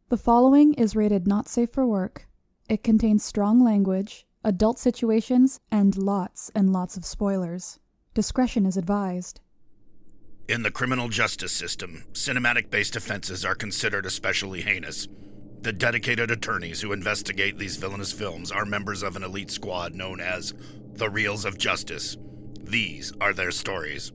The following is rated not safe for work. It contains strong language, adult situations, and lots of spoilers. Discretion is advised. In the criminal justice system, cinematic-based offenses are considered especially heinous. The dedicated attorneys who investigate these villainous films are members of an elite squad known as the Reels of Justice. These are their stories.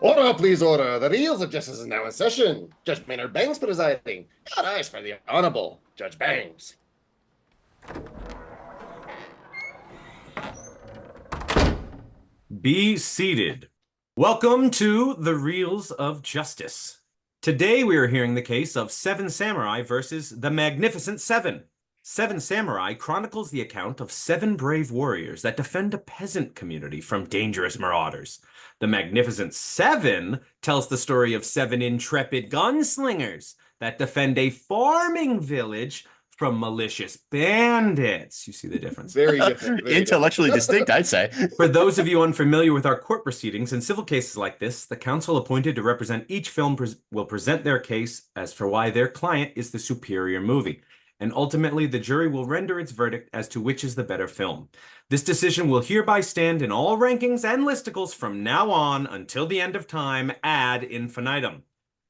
Order, please, order. The Reels of Justice is now in session. Judge Maynard Bangs presiding. God eyes for the Honorable Judge Bangs. Be seated. Welcome to the Reels of Justice. Today we are hearing the case of Seven Samurai versus the Magnificent Seven. Seven Samurai chronicles the account of seven brave warriors that defend a peasant community from dangerous marauders. The Magnificent Seven tells the story of seven intrepid gunslingers that defend a farming village from malicious bandits. You see the difference? Very different. Intellectually distinct, I'd say. For those of you unfamiliar with our court proceedings, in civil cases like this, the counsel appointed to represent each film will present their case as for why their client is the superior movie. And ultimately, the jury will render its verdict as to which is the better film. This decision will hereby stand in all rankings and listicles from now on until the end of time ad infinitum.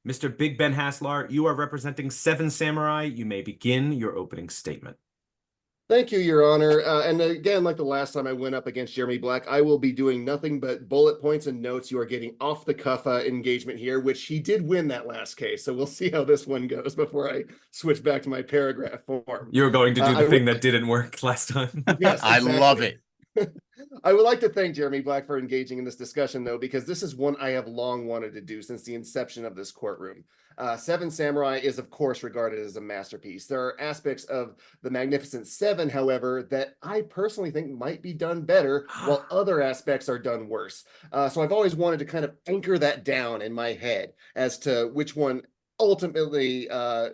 Mr. Big Ben Haslar, you are representing Seven Samurai. You may begin your opening statement. Thank you, Your Honor. And again, like the last time I went up against Jeremy Black, I will be doing nothing but bullet points and notes. You are getting off-the-cuff engagement here, which he did win that last case. So we'll see how this one goes before I switch back to my paragraph form. You're going to do the thing that didn't work last time. Yes, exactly. I love it. I would like to thank Jeremy Black for engaging in this discussion, though, because this is one I have long wanted to do since the inception of this courtroom. Seven Samurai is, of course, regarded as a masterpiece. There are aspects of the Magnificent Seven, however, that I personally think might be done better, while other aspects are done worse. So I've always wanted to kind of anchor that down in my head as to which one ultimately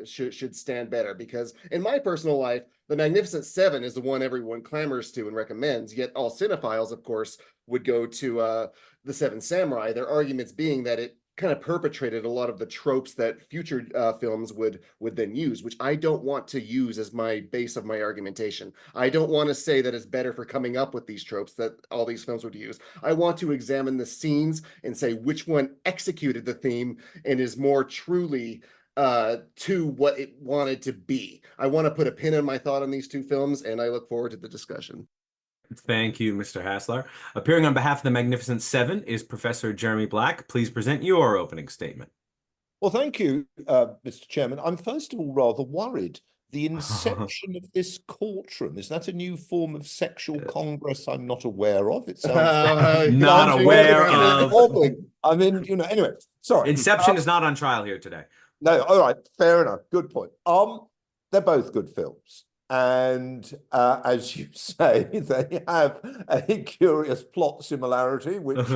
should stand better, because in my personal life, the Magnificent Seven is the one everyone clamors to and recommends, yet all cinephiles, of course, would go to the Seven Samurai, their arguments being that it kind of perpetrated a lot of the tropes that future films would then use, which I don't want to use as my base of my argumentation. I don't want to say that it's better for coming up with these tropes that all these films would use. I want to examine the scenes and say which one executed the theme and is more truly to what it wanted to be. I want to put a pin in my thought on these two films, and I look forward to the discussion. Thank you, Mr. Haslar. Appearing on behalf of the Magnificent Seven is Professor Jeremy Black. Please present your opening statement. Well, thank you, Mr. Chairman. I'm first of all rather worried. The inception of this courtroom, is that a new form of sexual congress I'm not aware of? It sounds not aware of. I mean, you know, anyway, sorry. Inception is not on trial here today. No, all right, fair enough. Good point. They're both good films. And as you say, they have a curious plot similarity, which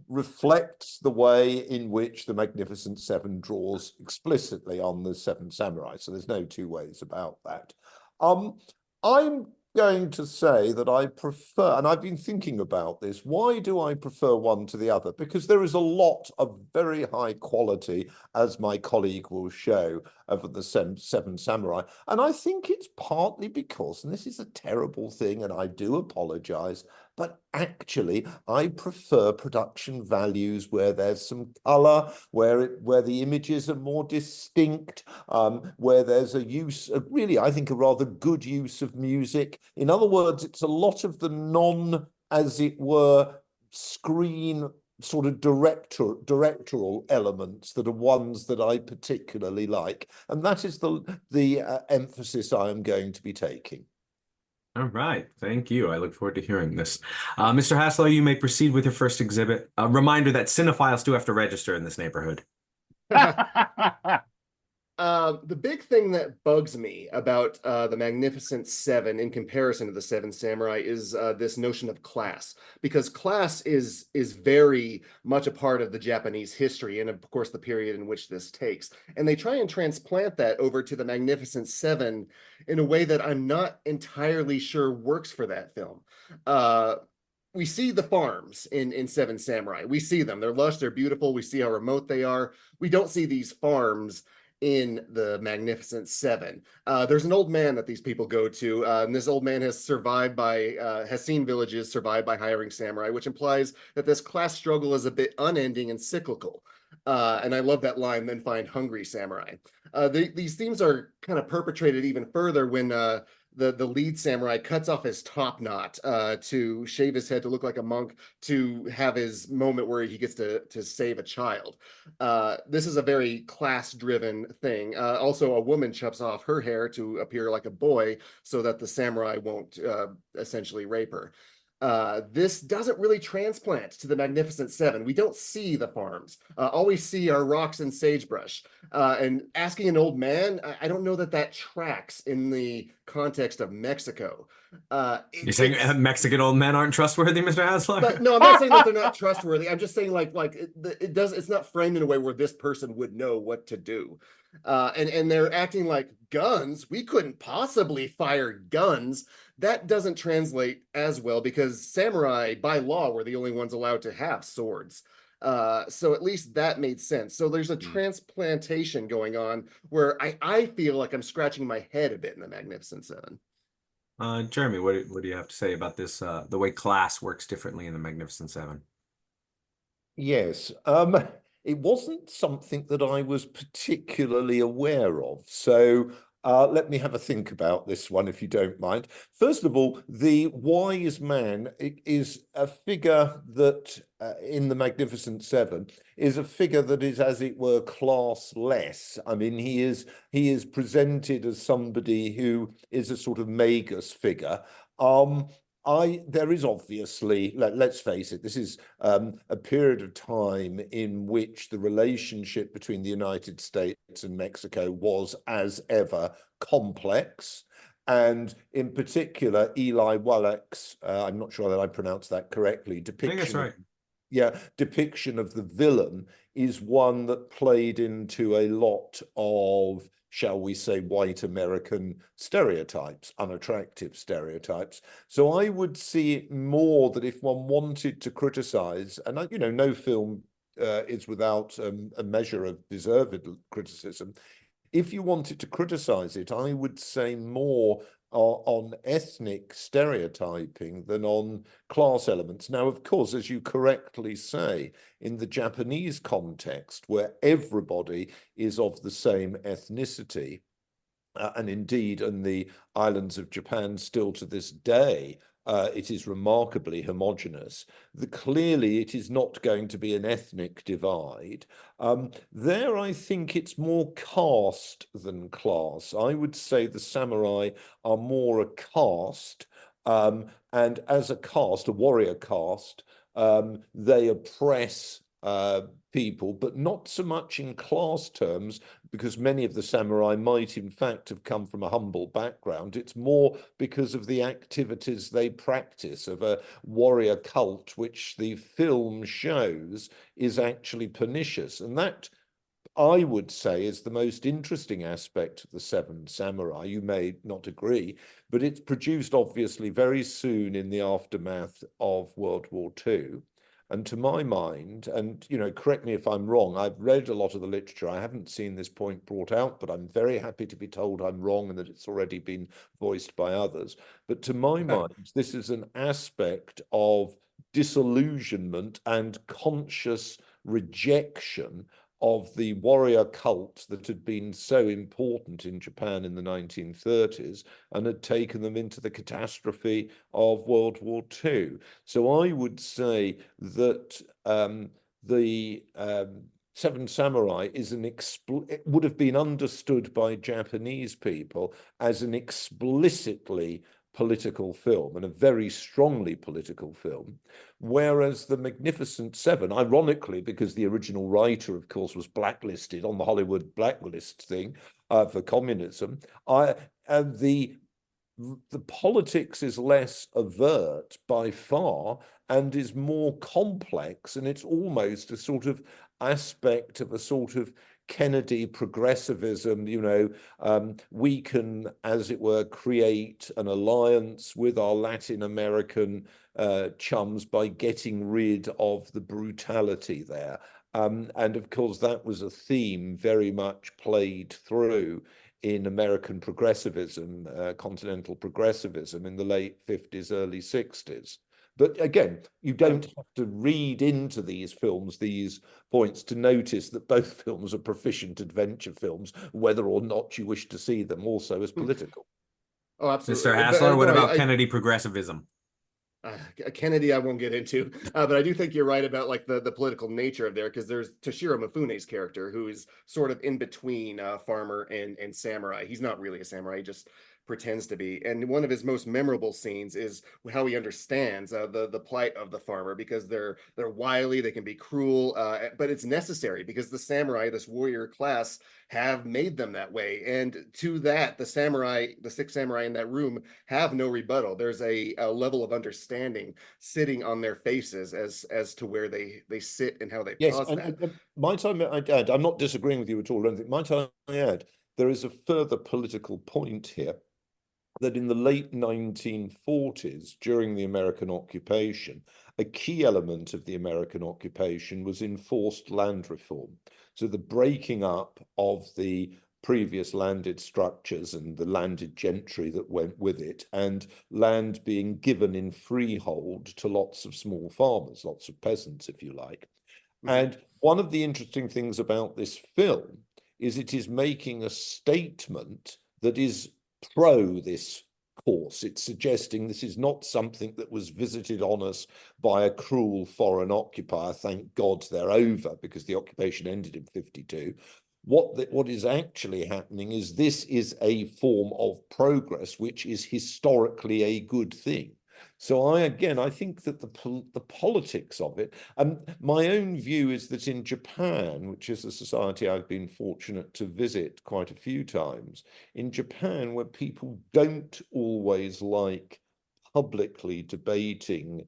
reflects the way in which the Magnificent Seven draws explicitly on the Seven Samurai. So there's no two ways about that. I'm going to say that I prefer, and I've been thinking about this, why do I prefer one to the other? Because there is a lot of very high quality, as my colleague will show, of the Seven Samurai. And I think it's partly because, and this is a terrible thing, and I do apologize, but actually I prefer production values where there's some color, where the images are more distinct, where there's a use, really, I think, a rather good use of music. In other words, it's a lot of the as it were, screen sort of directorial elements that are ones that I particularly like. And that is the emphasis I am going to be taking. All right. Thank you. I look forward to hearing this. Mr. Haslar, you may proceed with your first exhibit. A reminder that cinephiles do have to register in this neighborhood. The big thing that bugs me about the Magnificent Seven in comparison to the Seven Samurai is this notion of class, because class is very much a part of the Japanese history and of course the period in which this takes. And they try and transplant that over to the Magnificent Seven in a way that I'm not entirely sure works for that film. We see the farms in Seven Samurai. We see them. They're lush, they're beautiful. We see how remote they are. We don't see these farms in the Magnificent Seven. There's an old man that these people go to, and this old man has seen villages survived by hiring samurai, which implies that this class struggle is a bit unending and cyclical. And I love that line, then find hungry samurai. These themes are kind of perpetrated even further when the lead samurai cuts off his top knot to shave his head to look like a monk to have his moment where he gets to save a child. This is a very class-driven thing. Also, a woman chops off her hair to appear like a boy so that the samurai won't essentially rape her. This doesn't really transplant to the Magnificent Seven. We don't see the farms. All we see are rocks and sagebrush. And asking an old man, I don't know that tracks in the context of Mexico. You're saying Mexican old men aren't trustworthy, Mr. Haslar? But no, I'm not saying that they're not trustworthy. I'm just saying it's not framed in a way where this person would know what to do. And they're acting like guns. We couldn't possibly fire guns. That doesn't translate as well because samurai, by law, were the only ones allowed to have swords. So at least that made sense. So there's a transplantation going on where I feel like I'm scratching my head a bit in the Magnificent Seven. Jeremy, what do you have to say about this, the way class works differently in the Magnificent Seven? Yes. It wasn't something that I was particularly aware of. So let me have a think about this one, if you don't mind. First of all, the wise man is a figure that in the Magnificent Seven is a figure that is, as it were, classless. I mean, he is presented as somebody who is a sort of magus figure. There is obviously, let's face it, this is a period of time in which the relationship between the United States and Mexico was, as ever, complex. And in particular, Eli Wallach's, I'm not sure that I pronounced that correctly, depiction. I think that's right. Yeah, depiction of the villain is one that played into a lot of, shall we say, white American stereotypes, unattractive stereotypes. So I would see it more that if one wanted to criticize, and no film is without a measure of deserved criticism. If you wanted to criticize it, I would say more on ethnic stereotyping than on class elements. Now, of course, as you correctly say, in the Japanese context, where everybody is of the same ethnicity, and indeed in the islands of Japan still to this day, it is remarkably homogenous. Clearly, it is not going to be an ethnic divide. There, I think it's more caste than class. I would say the samurai are more a caste, and as a caste, a warrior caste, they oppress people, but not so much in class terms, because many of the samurai might in fact have come from a humble background. It's more because of the activities they practice, of a warrior cult, which the film shows is actually pernicious. And that, I would say, is the most interesting aspect of the Seven Samurai. You may not agree, but it's produced obviously very soon in the aftermath of World War II. And to my mind, and correct me if I'm wrong, I've read a lot of the literature. I haven't seen this point brought out, but I'm very happy to be told I'm wrong and that it's already been voiced by others. But to my mind, this is an aspect of disillusionment and conscious rejection of the warrior cult that had been so important in Japan in the 1930s and had taken them into the catastrophe of World War II. So I would say that the Seven Samurai is it would have been understood by Japanese people as an explicitly political film and a very strongly political film, whereas The Magnificent Seven, ironically, because the original writer, of course, was blacklisted on the Hollywood blacklist thing for communism, the politics is less overt by far and is more complex, and it's almost a sort of aspect of a sort of Kennedy progressivism. We can, as it were, create an alliance with our Latin American chums by getting rid of the brutality there. And of course, that was a theme very much played through in American progressivism, continental progressivism in the late 50s, early 60s. But again, you don't have to read into these films these points to notice that both films are proficient adventure films, whether or not you wish to see them also as political. Oh, absolutely. Mr. Haslar, what about Kennedy progressivism? Kennedy, I won't get into, but I do think you're right about like the political nature of there, because there's Toshiro Mifune's character who is sort of in between farmer and samurai. He's not really a samurai, he just pretends to be. And one of his most memorable scenes is how he understands the plight of the farmer, because they're wily, they can be cruel, but it's necessary because the samurai, this warrior class, have made them that way. And to that, the six samurai in that room have no rebuttal. There's a level of understanding sitting on their faces as to where they sit and how they pause that. Might I add, I'm not disagreeing with you at all, might I add, there is a further political point here, that in the late 1940s, during the American occupation, a key element of the American occupation was enforced land reform. So the breaking up of the previous landed structures and the landed gentry that went with it, and land being given in freehold to lots of small farmers, lots of peasants, if you like. And one of the interesting things about this film is it is making a statement that is pro this course. It's suggesting this is not something that was visited on us by a cruel foreign occupier. Thank God they're over, because the occupation ended in 52. What is actually happening is this is a form of progress, which is historically a good thing. So I think that the politics of it, and my own view is that in Japan, which is a society I've been fortunate to visit quite a few times, in Japan, where people don't always like publicly debating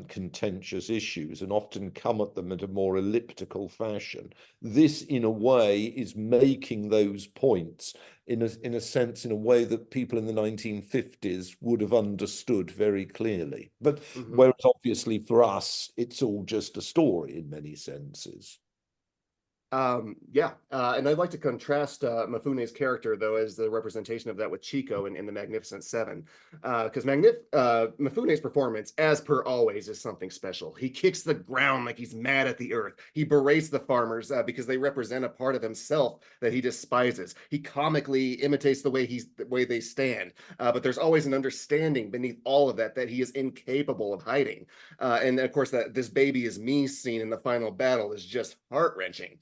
contentious issues and often come at them in a more elliptical fashion, this in a way is making those points in a sense, in a way that people in the 1950s would have understood very clearly. But whereas obviously for us, it's all just a story in many senses. And I'd like to contrast Mifune's character, though, as the representation of that with Chico in the Magnificent Seven, because Mifune's performance, as per always, is something special. He kicks the ground like he's mad at the earth. He berates the farmers because they represent a part of himself that he despises. He comically imitates the way they stand, but there's always an understanding beneath all of that he is incapable of hiding. And of course, that "this baby is me" scene in the final battle is just heart-wrenching.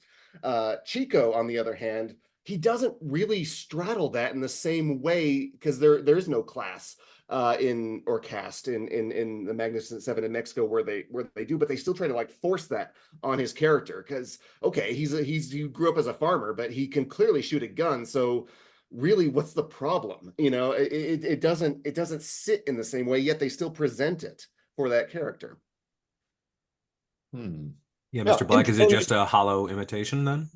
Chico, on the other hand, he doesn't really straddle that in the same way, because there is no class or caste in the Magnificent Seven in Mexico where they do, but they still try to like force that on his character, because okay, he grew up as a farmer, but he can clearly shoot a gun, so really what's the problem? It doesn't sit in the same way, yet they still present it for that character. Yeah, Mr. Black, is it just a hollow imitation then?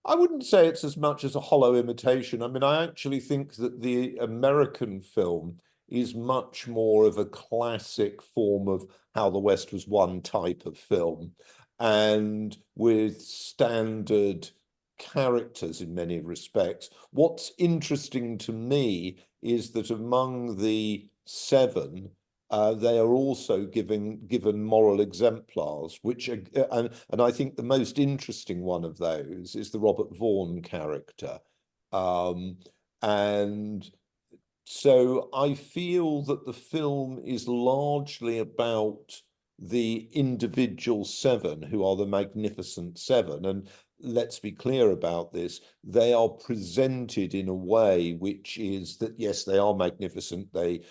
I wouldn't say it's as much as a hollow imitation. I mean, I actually think that the American film is much more of a classic form of how the West was one type of film, and with standard characters in many respects. What's interesting to me is that among the seven, they are also given moral exemplars, which are, and I think the most interesting one of those is the Robert Vaughn character. And so I feel that the film is largely about the individual seven, who are the Magnificent Seven, and let's be clear about this, they are presented in a way which is that, yes, they are magnificent. They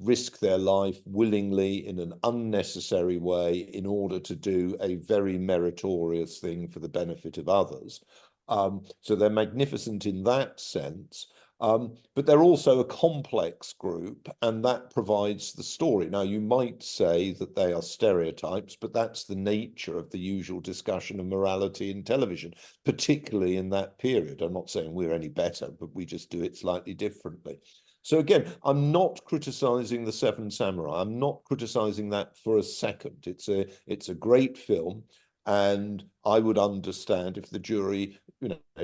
risk their life willingly in an unnecessary way in order to do a very meritorious thing for the benefit of others. So they're magnificent in that sense. But they're also a complex group, and that provides the story. Now, you might say that they are stereotypes, but that's the nature of the usual discussion of morality in television, particularly in that period. I'm not saying we're any better, but we just do it slightly differently. So again, I'm not criticizing The Seven Samurai. I'm not criticizing that for a second. It's a great film, and I would understand if the jury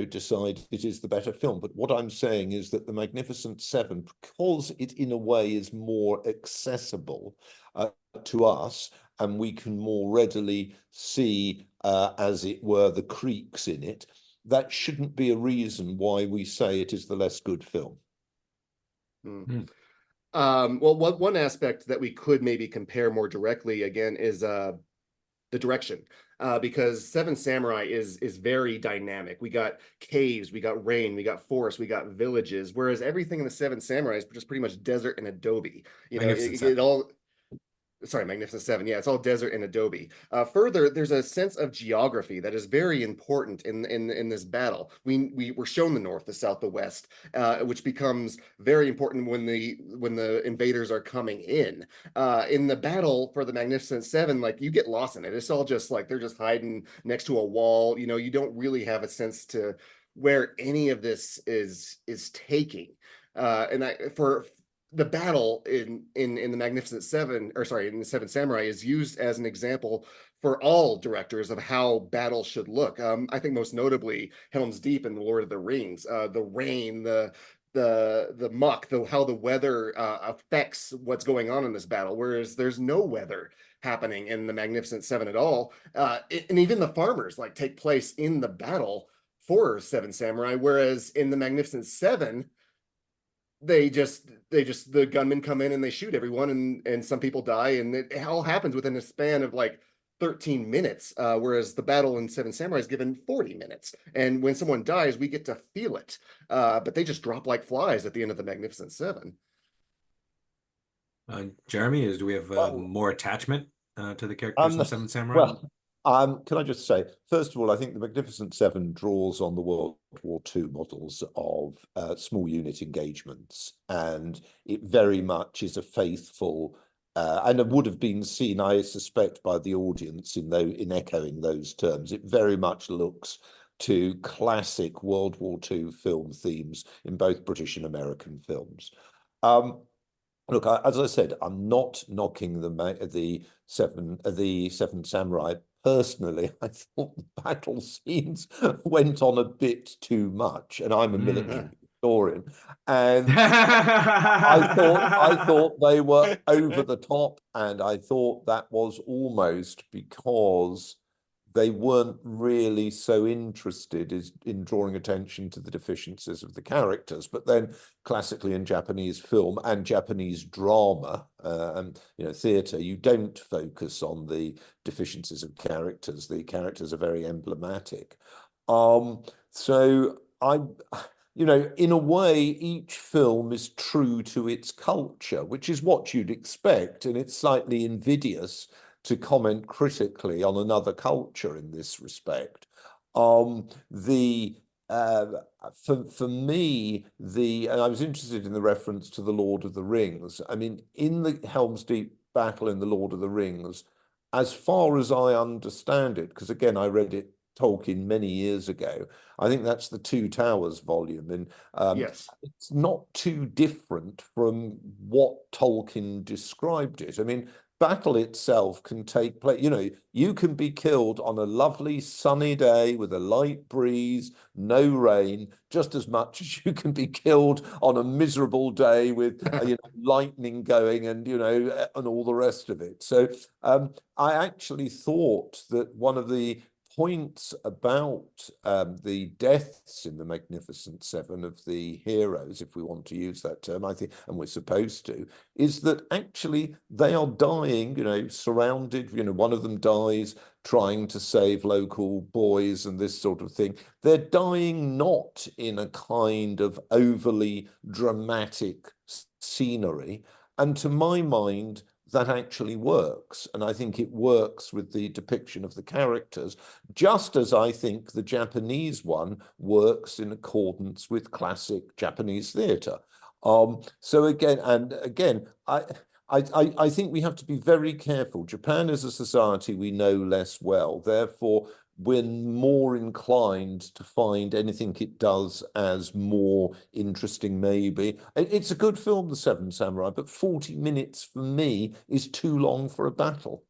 decide it is the better film. But what I'm saying is that The Magnificent Seven, because it in a way is more accessible to us, and we can more readily see, as it were, the creaks in it, that shouldn't be a reason why we say it is the less good film. Well, one aspect that we could maybe compare more directly again is the direction. Because Seven Samurai is very dynamic. We got caves, we got rain, we got forest, we got villages. Whereas everything in the Seven Samurai is just pretty much desert and adobe. Magnificent Seven. Yeah, it's all desert and adobe. Further, there's a sense of geography that is very important in this battle. We were shown the north, the south, the west, which becomes very important when the invaders are coming in. In the battle for the Magnificent Seven, like, you get lost in it. It's all just like they're just hiding next to a wall. You don't really have a sense to where any of this is taking. For the battle in the Magnificent Seven, in the Seven Samurai, is used as an example for all directors of how battle should look. I think most notably Helm's Deep in The Lord of the Rings, the rain, the muck, how the weather affects what's going on in this battle, whereas there's no weather happening in the Magnificent Seven at all. And even the farmers take place in the battle for Seven Samurai, whereas in the Magnificent Seven, the gunmen come in and they shoot everyone, and some people die, and it all happens within a span of 13 minutes, whereas the battle in Seven Samurai is given 40 minutes. And when someone dies, we get to feel it. But they just drop like flies at the end of the Magnificent Seven. Jeremy, do we have more attachment to the characters in the Seven Samurai? Can I just say, first of all, I think the Magnificent Seven draws on the World War II models of small unit engagements, and it very much is a faithful, and it would have been seen, I suspect, by the audience in echoing those terms. It very much looks to classic World War II film themes in both British and American films. Look, as I said, I'm not knocking the Seven Samurai. Personally, I thought the battle scenes went on a bit too much, and I'm a military historian, and I thought they were over the top, and I thought that was almost because they weren't really so interested in drawing attention to the deficiencies of the characters. But then classically in Japanese film and Japanese drama and theatre, you don't focus on the deficiencies of characters. The characters are very emblematic. So in a way, each film is true to its culture, which is what you'd expect, and it's slightly invidious to comment critically on another culture in this respect. For me, and I was interested in the reference to The Lord of the Rings. I mean, in the Helm's Deep battle in The Lord of the Rings, as far as I understand it, because again, I read it Tolkien many years ago, I think that's the Two Towers volume, and yes, it's not too different from what Tolkien described it. I mean, battle itself can take place, you can be killed on a lovely sunny day with a light breeze, no rain, just as much as you can be killed on a miserable day with lightning going and all the rest of it. So I actually thought that one of the points about the deaths in the Magnificent Seven of the heroes, if we want to use that term, I think, and we're supposed to, is that actually they are dying, surrounded, one of them dies trying to save local boys and this sort of thing. They're dying not in a kind of overly dramatic scenery. And to my mind, that actually works. And I think it works with the depiction of the characters, just as I think the Japanese one works in accordance with classic Japanese theatre. So again, I think we have to be very careful. Japan is a society we know less well. Therefore, we're more inclined to find anything it does as more interesting, maybe. It's a good film, The Seven Samurai, but 40 minutes for me is too long for a battle.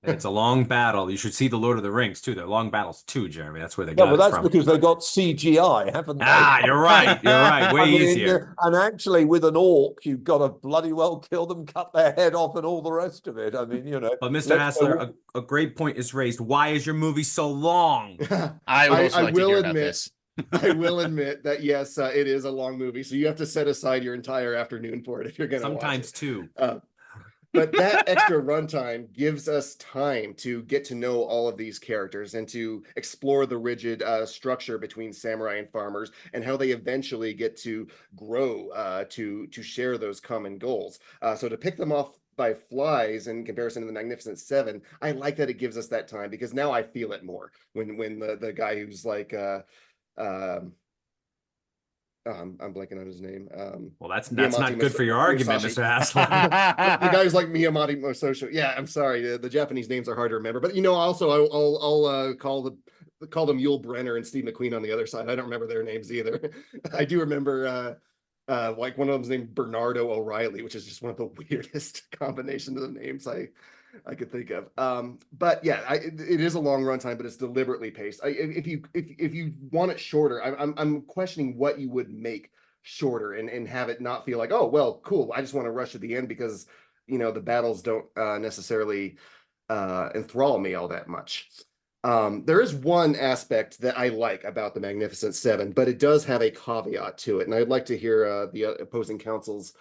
It's a long battle. You should see the Lord of the Rings too. They're long battles too, Jeremy. That's where they Yeah, got but it that's from. because they got CGI, haven't they? Ah, you're right. You're right. Way easier. And actually, with an orc, you've got to bloody well kill them, cut their head off, and all the rest of it. I mean, But Mr. Haslar, a great point is raised. Why is your movie so long? I would also like to hear about admit, this. I will admit that yes, it is a long movie, so you have to set aside your entire afternoon for it if you're going to. Sometimes two. But that extra runtime gives us time to get to know all of these characters and to explore the rigid structure between samurai and farmers and how they eventually get to grow to share those common goals. So to pick them off by flies in comparison to the Magnificent Seven, I like that it gives us that time, because now I feel it more when the guy who's like I'm blanking on his name. Well, that's not good for your argument, Mr. Haslar. The guy who's like Miyamati Musashi. Yeah, I'm sorry. The Japanese names are hard to remember. But also, I'll call them Yul Brenner and Steve McQueen on the other side. I don't remember their names either. I do remember like one of them's named Bernardo O'Reilly, which is just one of the weirdest combinations of names I could think of. But yeah, it is a long runtime, but it's deliberately paced. If you want it shorter, I'm questioning what you would make shorter and have it not feel like, oh well, cool, I just want to rush to the end because the battles don't necessarily enthrall me all that much. There is one aspect that I like about the Magnificent Seven, but it does have a caveat to it, and I'd like to hear the opposing counsel's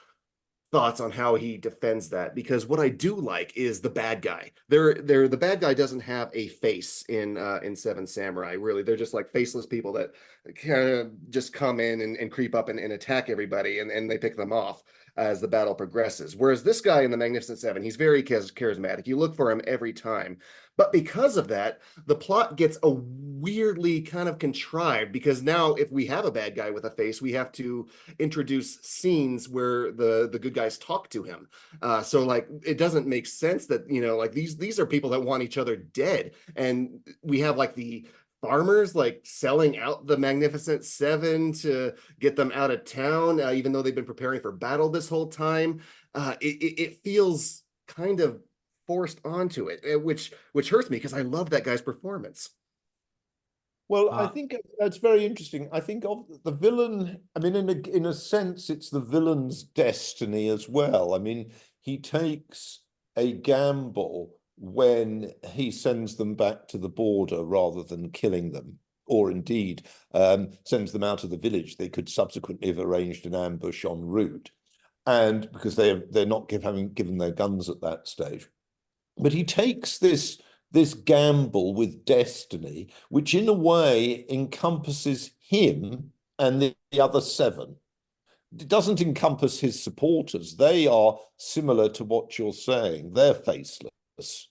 thoughts on how he defends that, because what I do like is the bad guy. The bad guy doesn't have a face in Seven Samurai. Really, they're just like faceless people that kind of just come in and creep up and attack everybody, and they pick them off as the battle progresses. Whereas this guy in the Magnificent Seven, he's very charismatic. You look for him every time. But because of that, the plot gets a weirdly kind of contrived, because now if we have a bad guy with a face, we have to introduce scenes where the good guys talk to him. So like it doesn't make sense that, like these are people that want each other dead. And we have like the farmers like selling out the Magnificent Seven to get them out of town, even though they've been preparing for battle this whole time. It feels kind of forced onto it, which hurts me because I love that guy's performance. Well, I think that's very interesting. I think of the villain, I mean, in a sense, it's the villain's destiny as well. I mean, he takes a gamble when he sends them back to the border rather than killing them, or indeed sends them out of the village. They could subsequently have arranged an ambush en route, and because they're not having given their guns at that stage. But he takes this gamble with destiny, which in a way encompasses him and the other seven. It doesn't encompass his supporters. They are similar to what you're saying. They're faceless.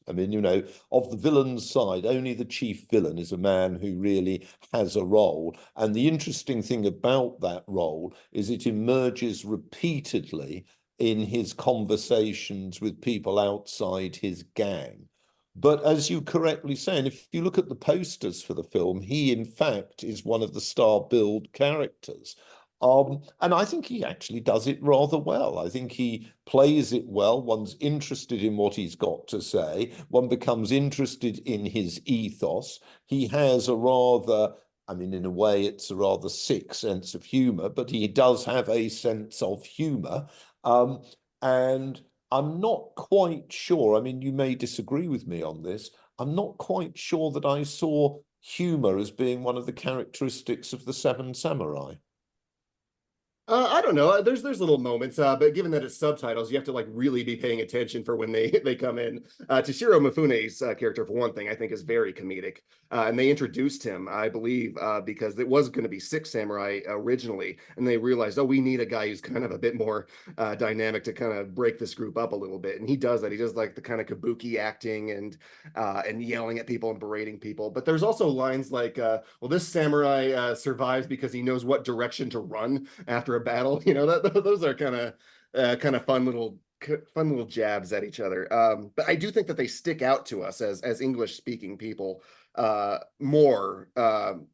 I mean, of the villain's side, only the chief villain is a man who really has a role. And the interesting thing about that role is it emerges repeatedly in his conversations with people outside his gang. But as you correctly say, and if you look at the posters for the film, he in fact is one of the star-billed characters. And I think he actually does it rather well. I think he plays it well. One's interested in what he's got to say. One becomes interested in his ethos. He has a rather, I mean, in a way, it's a rather sick sense of humor, but he does have a sense of humor. And I'm not quite sure, I mean, you may disagree with me on this, I'm not quite sure that I saw humor as being one of the characteristics of the Seven Samurai? I don't know. There's little moments, but given that it's subtitles, you have to like really be paying attention for when they come in. Toshiro Mifune's character, for one thing, I think is very comedic, and they introduced him, I believe, because it was going to be six samurai originally, and they realized, oh, we need a guy who's kind of a bit more dynamic to kind of break this group up a little bit, and he does that. He does like the kind of kabuki acting and yelling at people and berating people. But there's also lines like, well, this samurai survives because he knows what direction to run after a battle. You know, those are kind of fun little jabs at each other. But I do think that they stick out to us as English speaking people more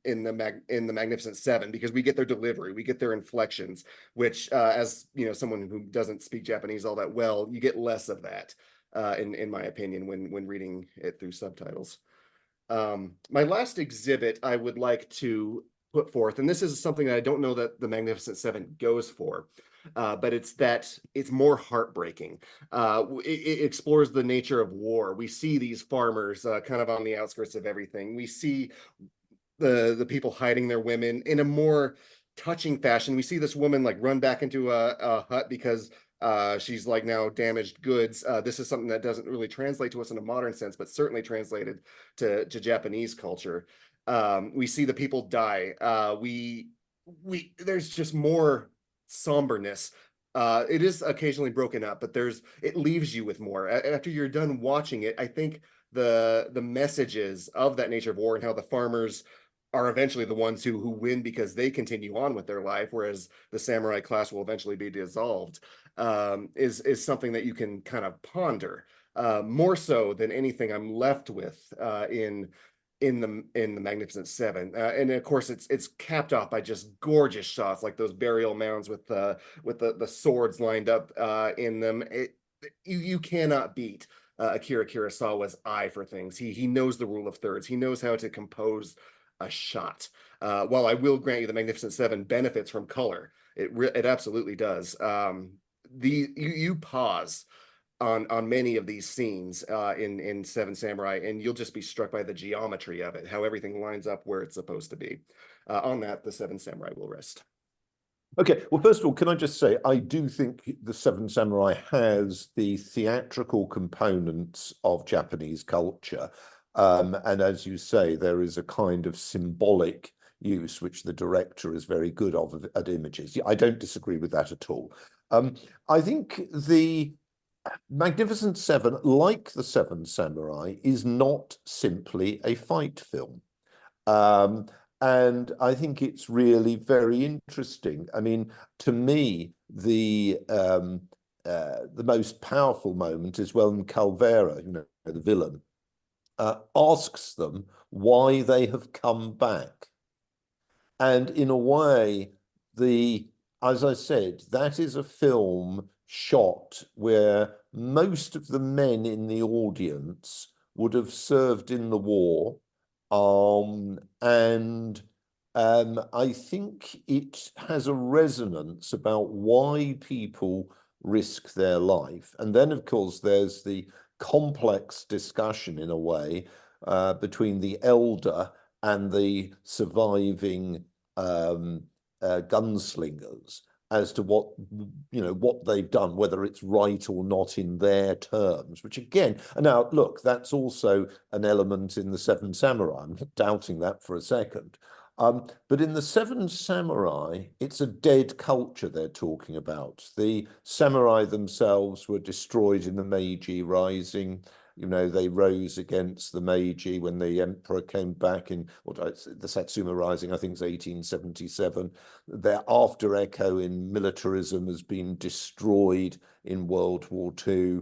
in the Magnificent Seven, because we get their delivery, we get their inflections, which as you know, someone who doesn't speak Japanese all that well, you get less of that in my opinion when reading it through subtitles. My last exhibit I would like to put forth, and this is something that I don't know that the Magnificent Seven goes for, but it's more heartbreaking. It explores the nature of war. We see these farmers kind of on the outskirts of everything. We see the people hiding their women in a more touching fashion. We see this woman like run back into a hut because she's like now damaged goods. This is something that doesn't really translate to us in a modern sense, but certainly translated to Japanese culture. We see the people die. There's just more somberness. It is occasionally broken up, but it leaves you with more. After you're done watching it, I think the messages of that nature of war and how the farmers are eventually the ones who win because they continue on with their life, whereas the samurai class will eventually be dissolved, is something that you can kind of ponder more so than anything I'm left with in the Magnificent Seven. And of course it's capped off by just gorgeous shots like those burial mounds with the swords lined up in them. You cannot beat Akira Kurosawa's eye for things. He knows the rule of thirds. He knows how to compose a shot. While I will grant you the Magnificent Seven benefits from color, it absolutely does. You pause on many of these scenes in Seven Samurai, and you'll just be struck by the geometry of it, how everything lines up where it's supposed to be. On that, the Seven Samurai will rest. Okay, well, first of all, can I just say, I do think the Seven Samurai has the theatrical components of Japanese culture. And as you say, there is a kind of symbolic use, which the director is very good at images. I don't disagree with that at all. I think the Magnificent Seven, like the Seven Samurai, is not simply a fight film. And I think it's really very interesting. I mean, to me, the most powerful moment is when Calvera, you know, the villain, asks them why they have come back. And in a way, as I said, that is a film shot where most of the men in the audience would have served in the war. And I think it has a resonance about why people risk their life. And then, of course, there's the complex discussion in a way between the elder and the surviving gunslingers as to what they've done, whether it's right or not in their terms, which again, now look, that's also an element in the Seven Samurai. I'm not doubting that for a second. But in the Seven Samurai, it's a dead culture they're talking about. The samurai themselves were destroyed in the Meiji Rising. You know, they rose against the Meiji when the emperor came back in the Satsuma Rising, I think it's 1877. Their after echo in militarism has been destroyed in World War II.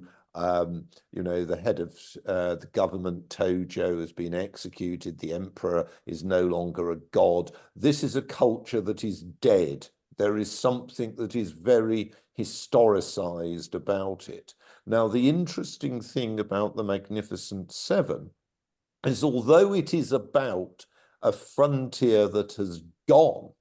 You know, the head of the government, Tojo, has been executed. The emperor is no longer a god. This is a culture that is dead. There is something that is very historicized about it. Now, the interesting thing about the Magnificent Seven is, although it is about a frontier that has gone,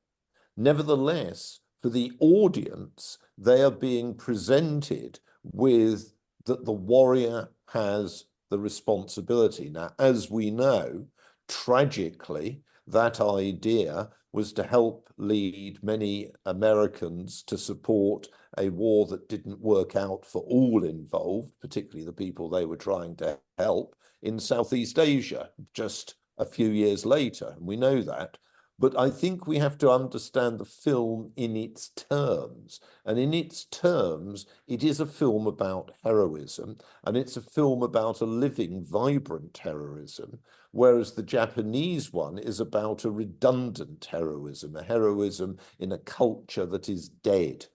nevertheless, for the audience, they are being presented with that the warrior has the responsibility. Now, as we know, tragically, that idea was to help lead many Americans to support a war that didn't work out for all involved, particularly the people they were trying to help, in Southeast Asia just a few years later. And we know that. But I think we have to understand the film in its terms. And in its terms, it is a film about heroism, and it's a film about a living, vibrant heroism, whereas the Japanese one is about a redundant heroism, a heroism in a culture that is dead.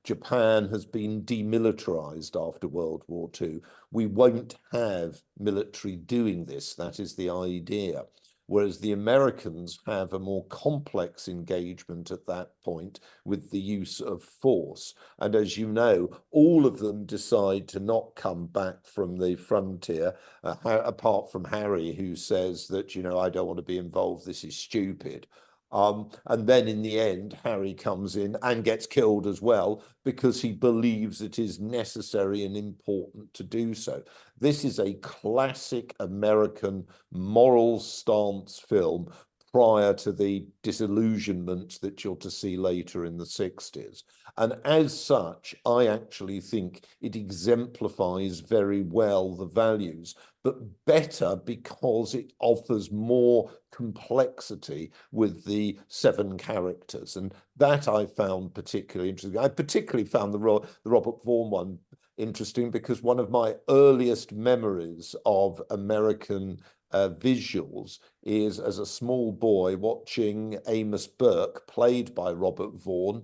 Japan has been demilitarized after World War II. We won't have military doing this. That is the idea. Whereas the Americans have a more complex engagement at that point with the use of force. And as you know, all of them decide to not come back from the frontier, apart from Harry, who says that, you know, I don't want to be involved, this is stupid. And then in the end, Harry comes in and gets killed as well because he believes it is necessary and important to do so. This is a classic American moral stance film prior to the disillusionment that you're to see later in the 60s. And as such, I actually think it exemplifies very well the values, but better because it offers more complexity with the 7 characters. And that I found particularly interesting. I particularly found the Robert Vaughn one interesting because one of my earliest memories of American visuals is as a small boy watching Amos Burke, played by Robert Vaughn,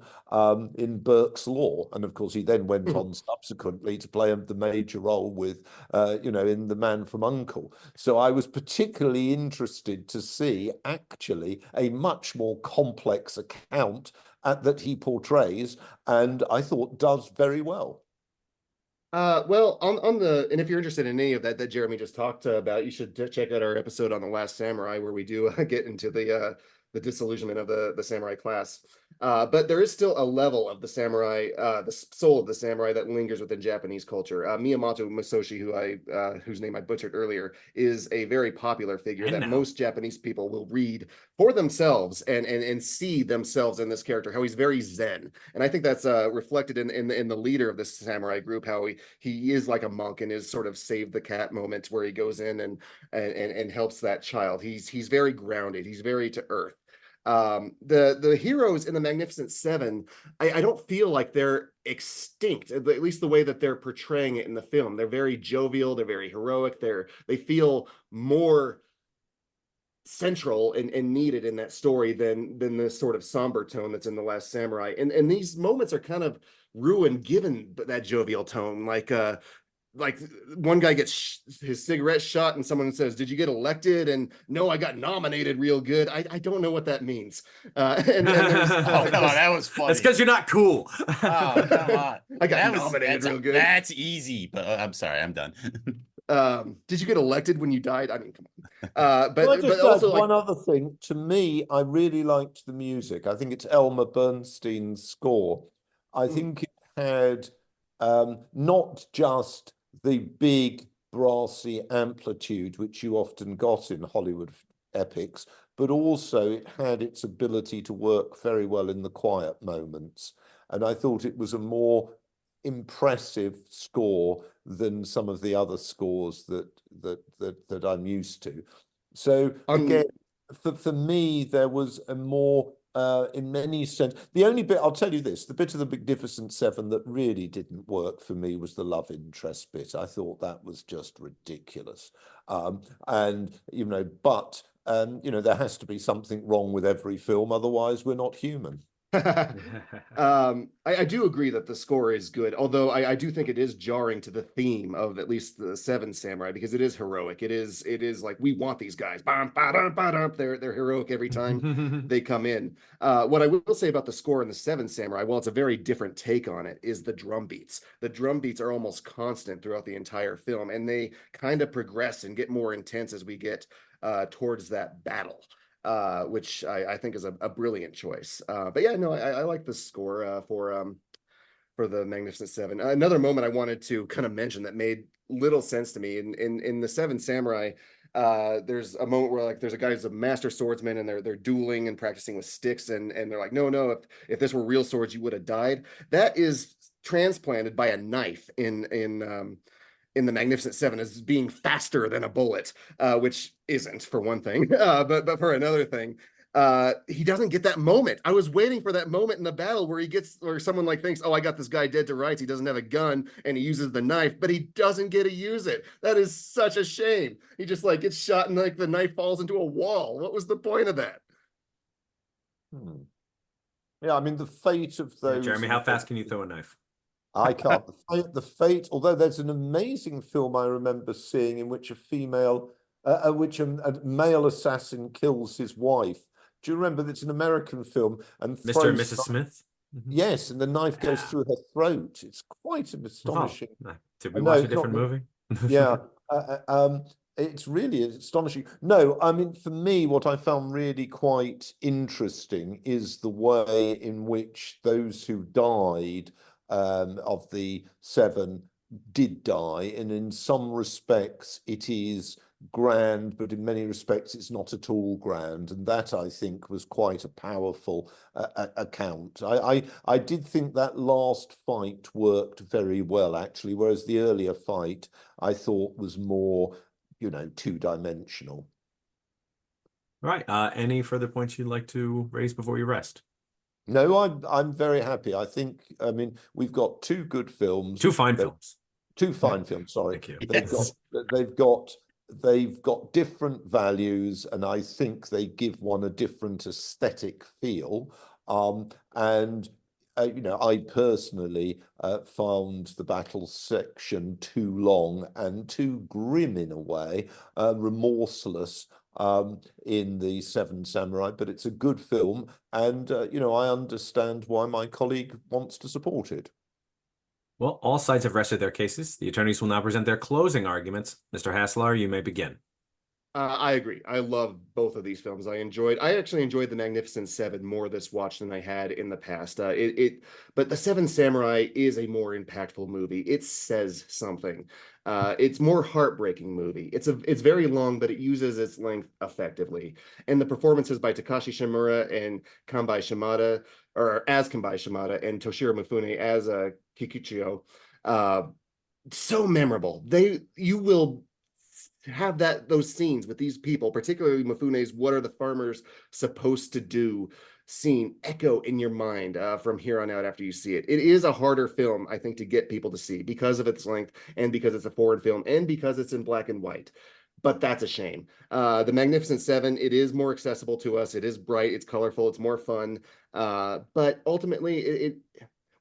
in Burke's Law. And of course, he then went on subsequently to play the major role with, you know, in The Man from U.N.C.L.E. So I was particularly interested to see actually a much more complex account that he portrays, and I thought does very well. Well, on the, and if you're interested in any of that Jeremy just talked about, you should check out our episode on The Last Samurai, where we do get into the disillusionment of the samurai class. But there is still a level of the samurai, the soul of the samurai that lingers within Japanese culture. Miyamoto Musashi, whose name I butchered earlier, is a very popular figure that most Japanese people will read for themselves and see themselves in this character, how he's very zen. And I think that's reflected in the leader of this samurai group, how he is like a monk in his sort of save the cat moment where he goes in and helps that child. He's very grounded. He's very to earth. The heroes in the Magnificent Seven, I don't feel like they're extinct, at least the way that they're portraying it in the film. They're very jovial, they're very heroic, they feel more central and needed in that story than the sort of somber tone that's in The Last Samurai. And these moments are kind of ruined given that jovial tone. Like one guy gets his cigarette shot and someone says, "Did you get elected?" And no, I got nominated real good. I don't know what that means. And there's, oh, come on, that was funny. That's because you're not cool. Oh, come on. I got nominated real good. That's easy, but I'm sorry, I'm done. Did you get elected when you died? I mean, come on. But also one other thing. To me, I really liked the music. I think it's Elmer Bernstein's score. I think it had not just the big brassy amplitude which you often got in Hollywood epics, but also it had its ability to work very well in the quiet moments. And I thought it was a more impressive score than some of the other scores that I'm used to. So again, for me, there was a more in many sense. The only bit, I'll tell you this, the bit of the Magnificent Seven that really didn't work for me was the love interest bit. I thought that was just ridiculous. And, you know, but, you know, there has to be something wrong with every film, otherwise we're not human. I do agree that the score is good, although I do think it is jarring to the theme of at least the Seven Samurai, because it is heroic. It is like, we want these guys. They're heroic every time they come in. What I will say about the score in the Seven Samurai, while it's a very different take on it, is the drum beats. The drum beats are almost constant throughout the entire film, and they kind of progress and get more intense as we get towards that battle. Which I think is a brilliant choice. But yeah, no, I like the score for the Magnificent Seven. Another moment I wanted to kind of mention that made little sense to me in the Seven Samurai, There's a moment where like there's a guy who's a master swordsman and they're dueling and practicing with sticks and they're like, no, if this were real swords, you would have died. That is transplanted by a knife in the Magnificent Seven as being faster than a bullet, which isn't for one thing, but for another thing, he doesn't get that moment. I was waiting for that moment in the battle where someone like thinks, oh, I got this guy dead to rights. He doesn't have a gun and he uses the knife, but he doesn't get to use it. That is such a shame. He just like gets shot and like the knife falls into a wall. What was the point of that? Yeah, I mean the fate of those. Jeremy, how fast can you throw a knife? I can't. The fate, although there's an amazing film I remember seeing in which a male assassin kills his wife. Do you remember? That's an American film. And Mr. and Mrs. Smith? Yes, and the knife goes through her throat. It's quite an astonishing. Did we watch a different movie? Yeah. It's really astonishing. No, I mean, for me, what I found really quite interesting is the way in which those who died of the seven did die, and in some respects it is grand, but in many respects it's not at all grand, and that I think was quite a powerful account. I did think that last fight worked very well, actually, whereas the earlier fight I thought was more, two-dimensional. Right. Any further points you'd like to raise before you rest? No, I'm very happy. I mean, we've got two good films. Two fine films. Two fine films, sorry. Thank you. They've got different values, and I think they give one a different aesthetic feel. I personally found the battle section too long and too grim in a way, remorseless. In the Seven Samurai, but it's a good film, and I understand why my colleague wants to support it. Well, all sides have rested their cases. The attorneys will now present their closing arguments. Mr. Haslar, you may begin. I agree. I love both of these films. I actually enjoyed The Magnificent Seven more this watch than I had in the past. But The Seven Samurai is a more impactful movie. It says something. It's more heartbreaking movie. It's very long, but it uses its length effectively. And the performances by Takashi Shimura and Kanbai Shimada, or as Kanbai Shimada, and Toshiro Mifune as Kikuchio, so memorable. You will have those scenes with these people, particularly Mifune's "What are the farmers supposed to do" scene echo in your mind from here on out after you see it. It is a harder film, I think, to get people to see because of its length and because it's a foreign film and because it's in black and white. But that's a shame. The Magnificent Seven, it is more accessible to us. It is bright, it's colorful, it's more fun. But ultimately,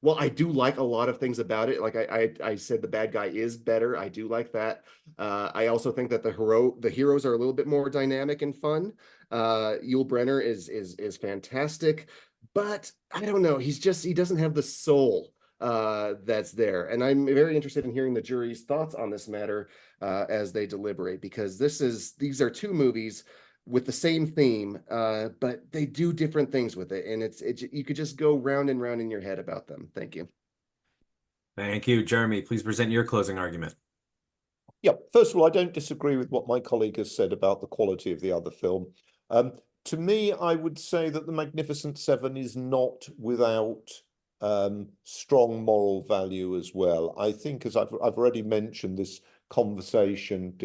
well, I do like a lot of things about it. Like I said, the bad guy is better. I do like that. I also think that the heroes are a little bit more dynamic and fun. Yul Brynner is fantastic, but I don't know. He doesn't have the soul that's there. And I'm very interested in hearing the jury's thoughts on this matter as they deliberate, because these are two movies with the same theme, but they do different things with it, and you could just go round and round in your head about them. Thank you. Thank you. Jeremy, please present your closing argument. Yeah, first of all, I don't disagree with what my colleague has said about the quality of the other film. To me, I would say that The Magnificent Seven is not without strong moral value as well. I think, as I've already mentioned, this conversation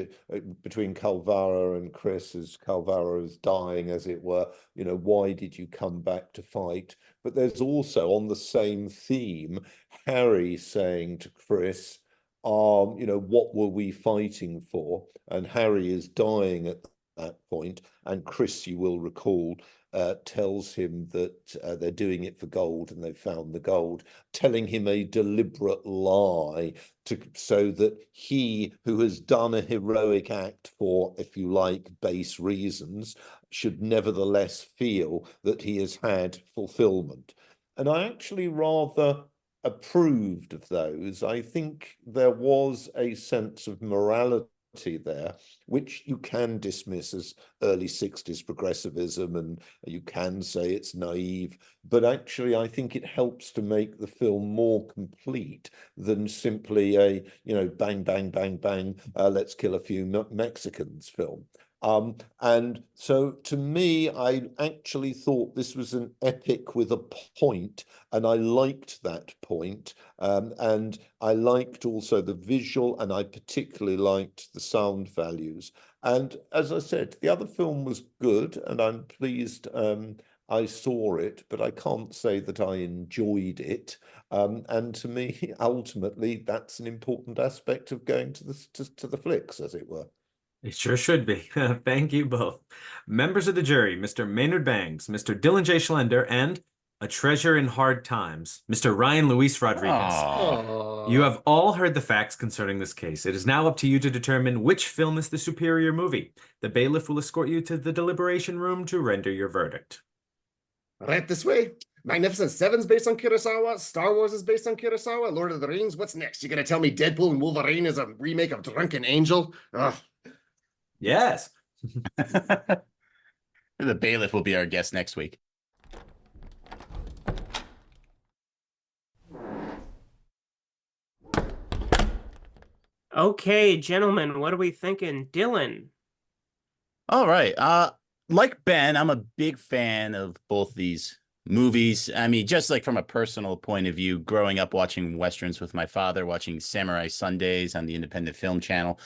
between Calvara and Chris as Calvara is dying, as it were, why did you come back to fight? But there's also, on the same theme, Harry saying to Chris, what were we fighting for? And Harry is dying at that point, and Chris, you will recall, tells him that they're doing it for gold and they've found the gold, telling him a deliberate lie so that he, who has done a heroic act for, if you like, base reasons, should nevertheless feel that he has had fulfillment. And I actually rather approved of those. I think there was a sense of morality there, which you can dismiss as early 60s progressivism, and you can say it's naive, but actually I think it helps to make the film more complete than simply a, bang, bang, bang, bang, let's kill a few Mexicans film. And so to me, I actually thought this was an epic with a point, and I liked that point. And I liked also the visual, and I particularly liked the sound values. And as I said, the other film was good, and I'm pleased I saw it, but I can't say that I enjoyed it. And to me, ultimately, that's an important aspect of going to the flicks, as it were. It sure should be. Thank you both. Members of the jury, Mr. Maynard Bangs, Mr. Dylan J. Schlender, and a treasure in hard times, Mr. Ryan Luis Rodriguez. You have all heard the facts concerning this case. It is now up to you to determine which film is the superior movie. The bailiff will escort you to the deliberation room to render your verdict. Right this way. Magnificent Seven's based on Kurosawa. Star Wars is based on Kurosawa. Lord of the Rings. What's next? You gonna tell me Deadpool and Wolverine is a remake of Drunken Angel? Ugh. Yes. The bailiff will be our guest next week. Okay, gentlemen, what are we thinking? Dylan. All right. Like Ben, I'm a big fan of both these movies. I mean, just like from a personal point of view, growing up watching Westerns with my father, watching Samurai Sundays on the Independent Film Channel,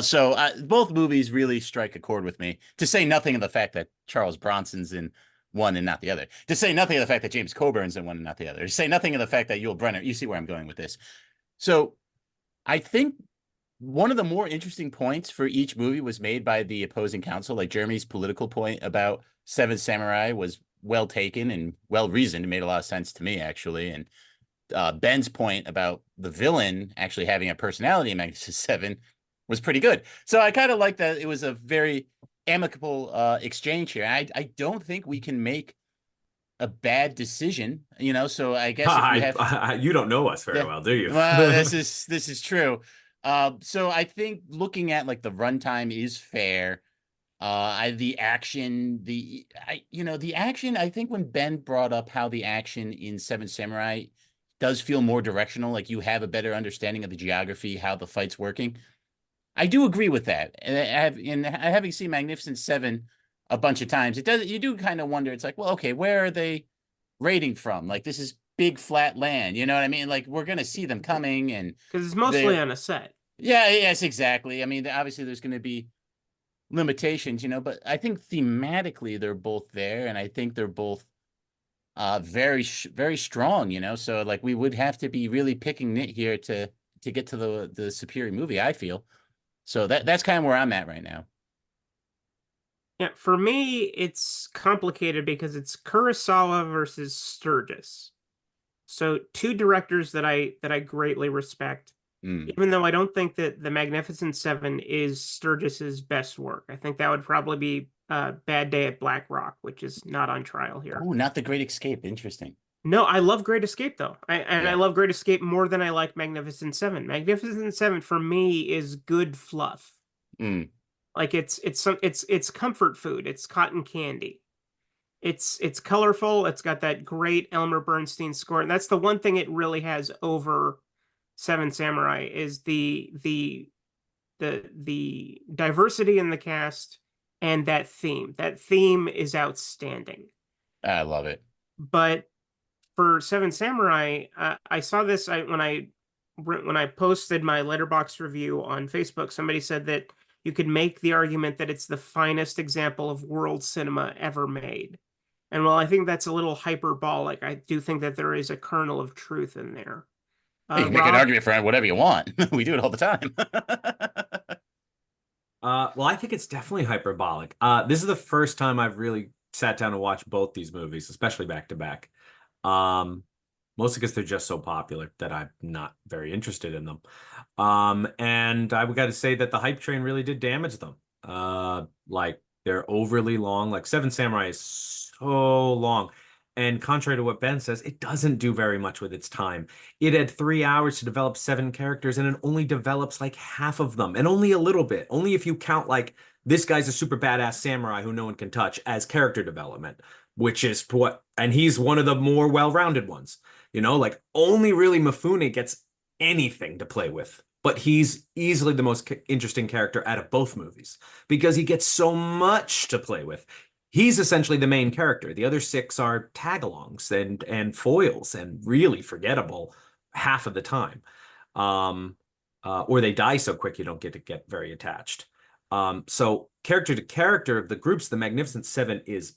so both movies really strike a chord with me, to say nothing of the fact that Charles Bronson's in one and not the other, to say nothing of the fact that James Coburn's in one and not the other, to say nothing of the fact that Yul Brynner, you see where I'm going with this. So I think one of the more interesting points for each movie was made by the opposing counsel. Like Jeremy's political point about Seven Samurai was well taken and well reasoned. It made a lot of sense to me, actually. And Ben's point about the villain actually having a personality in Magnificent Seven was pretty good. So I kind of like that it was a very amicable exchange here. I don't think we can make a bad decision, so I guess if we have... you don't know us very well, do you? Well, this is true. So I think looking at like the runtime is fair. The action, the action, I think when Ben brought up how the action in Seven Samurai does feel more directional, like you have a better understanding of the geography, how the fight's working. I do agree with that. And having seen Magnificent Seven a bunch of times, you do kind of wonder, it's like, well, okay, where are they raiding from? Like, this is big flat land, you know what I mean? Like, we're going to see them coming, and because it's mostly on a set. Yeah, yes, exactly. I mean, obviously there's going to be limitations, but I think thematically they're both there, and I think they're both very, very strong, so like we would have to be really picking nit here to get to the superior movie, I feel. So that's kind of where I'm at right now. Yeah, for me, it's complicated because it's Kurosawa versus Sturgis. So two directors that I greatly respect, even though I don't think that The Magnificent Seven is Sturgis's best work. I think that would probably be Bad Day at Black Rock, which is not on trial here. Oh, not The Great Escape. Interesting. No, I love Great Escape, though. I love Great Escape more than I like Magnificent Seven. Magnificent Seven, for me, is good fluff. Like, it's comfort food. It's cotton candy. It's colorful. It's got that great Elmer Bernstein score. And that's the one thing it really has over Seven Samurai is the diversity in the cast and that theme. That theme is outstanding. I love it. But for Seven Samurai, I saw this when I posted my Letterboxd review on Facebook. Somebody said that you could make the argument that it's the finest example of world cinema ever made. And while I think that's a little hyperbolic, I do think that there is a kernel of truth in there. You can make an argument for whatever you want. We do it all the time. Well, I think it's definitely hyperbolic. This is the first time I've really sat down and watched both these movies, especially back to back. Mostly because they're just so popular that I'm not very interested in them. And I've got to say that the hype train really did damage them. Like, they're overly long. Like, Seven Samurai is so long. And contrary to what Ben says, it doesn't do very much with its time. It had 3 hours to develop 7 characters, and it only develops like half of them, and only a little bit. Only if you count like this guy's a super badass samurai who no one can touch as character development, which is what, and he's one of the more well-rounded ones. You know, like only really Mifune gets anything to play with. But he's easily the most interesting character out of both movies because he gets so much to play with. He's essentially the main character. The other 6 are tag-alongs and foils and really forgettable half of the time. Or they die so quick you don't get very attached. So character to character of the groups, the Magnificent Seven is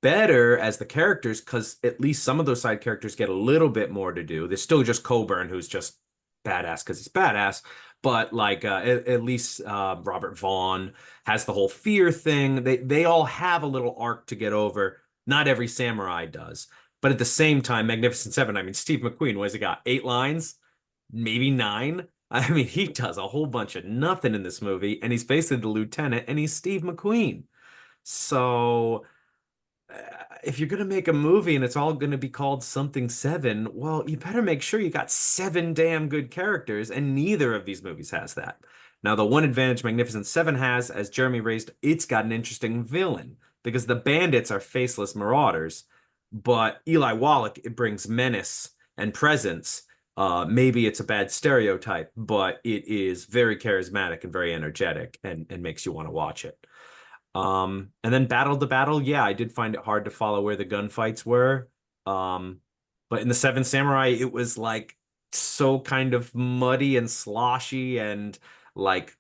better as the characters because at least some of those side characters get a little bit more to do. There's still just Coburn, who's just badass because he's badass, but like at least Robert Vaughn has the whole fear thing. They all have a little arc to get over. Not every samurai does, but at the same time, Magnificent Seven. I mean, Steve McQueen, what has he got? 8 lines, maybe 9. I mean, he does a whole bunch of nothing in this movie, and he's basically the lieutenant, and he's Steve McQueen. So if you're going to make a movie and it's all going to be called something 7, well, you better make sure you got 7 damn good characters, and neither of these movies has that. Now, the one advantage Magnificent Seven has, as Jeremy raised, it's got an interesting villain, because the bandits are faceless marauders, but Eli Wallach, it brings menace and presence. Maybe it's a bad stereotype, but it is very charismatic and very energetic and makes you want to watch it. And then Battle to Battle, yeah, I did find it hard to follow where the gunfights were. But in the Seven Samurai, it was like so kind of muddy and sloshy and like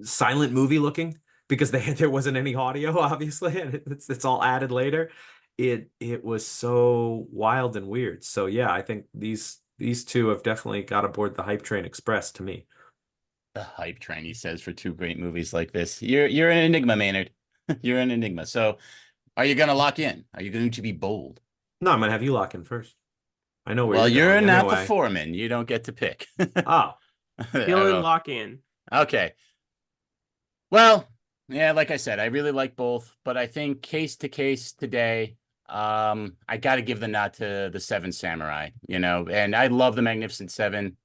silent movie looking because there wasn't any audio, obviously, and it's all added later. It was so wild and weird. So yeah, I think these 2 have definitely got aboard the hype train express to me. The hype train, he says, for 2 great movies like this. You're an enigma, Maynard. You're an enigma. So are you going to lock in? Are you going to be bold? No, I'm going to have you lock in first. I know where you're not anyway. The foreman. You don't get to pick. Oh. Dylan, lock in. Okay. Well, yeah, like I said, I really like both, but I think case to case today, I got to give the nod to the Seven Samurai, you know, and I love the Magnificent Seven,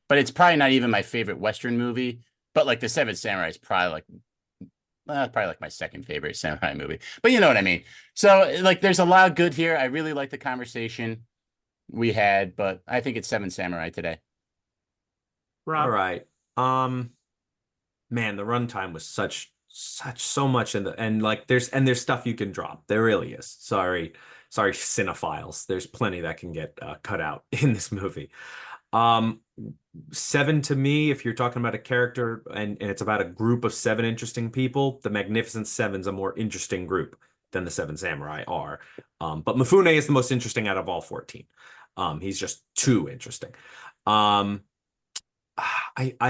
but it's probably not even my favorite Western movie, but like the Seven Samurai is probably like my second favorite samurai movie, but you know what I mean? So like, there's a lot of good here. I really like the conversation we had, but I think it's Seven Samurai today. Rob. All right. Man, the runtime was so much and like there's stuff you can drop. There really is. Sorry, cinephiles. There's plenty that can get cut out in this movie. 7 to me, if you're talking about a character and it's about a group of 7 interesting people, the Magnificent Seven's a more interesting group than the Seven Samurai are. But Mifune is the most interesting out of all 14. He's just too interesting. I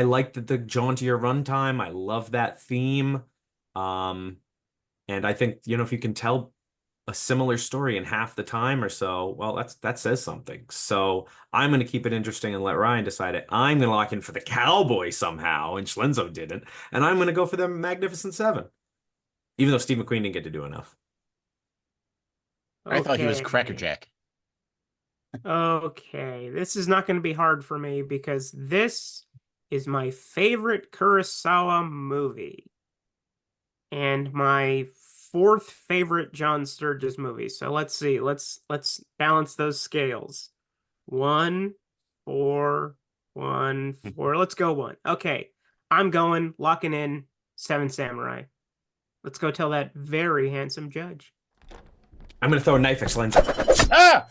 liked the jauntier runtime. I love that theme. And I think, you know, if you can tell a similar story in half the time or so, well, that says something. So I'm going to keep it interesting and let Ryan decide it. I'm going to lock in for the cowboy somehow, and Schlenzo didn't. And I'm going to go for the Magnificent Seven, even though Steve McQueen didn't get to do enough. I thought he was Crackerjack. Okay, this is not going to be hard for me because this is my favorite Kurosawa movie and my 4th favorite John Sturges movie. So let's see. Let's balance those scales. 1, 4, 1, 4. Let's go 1. Okay, I'm going locking in Seven Samurai. Let's go tell that very handsome judge. I'm going to throw a knife at Schlenzo. Ah!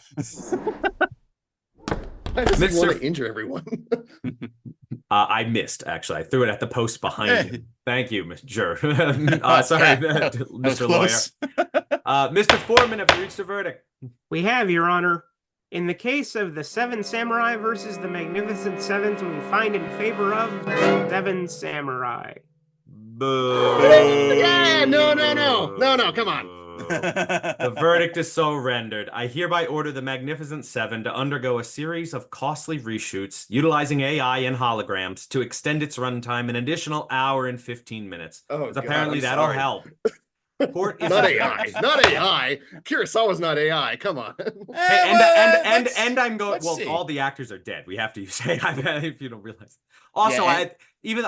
I just want to injure everyone. I missed, actually. I threw it at the post behind you. Thank you, Mr. Juror. Sorry, Mr. Lawyer. Mr. Foreman, have you reached a verdict? We have, Your Honor. In the case of the Seven Samurai versus the Magnificent Seven, we find in favor of Seven Samurai. Boo. Yeah, no, come on. The verdict is so rendered. I hereby order the Magnificent Seven to undergo a series of costly reshoots utilizing AI and holograms to extend its runtime an additional hour and 15 minutes. Oh, God, apparently I'm that'll sorry. help. Court is Not adjourned. AI. Not AI. Kurosawa's not AI. Come on. Hey, and I'm going. let's Well, see. all the actors are dead. We have to use AI if you don't realize. Also, Yeah,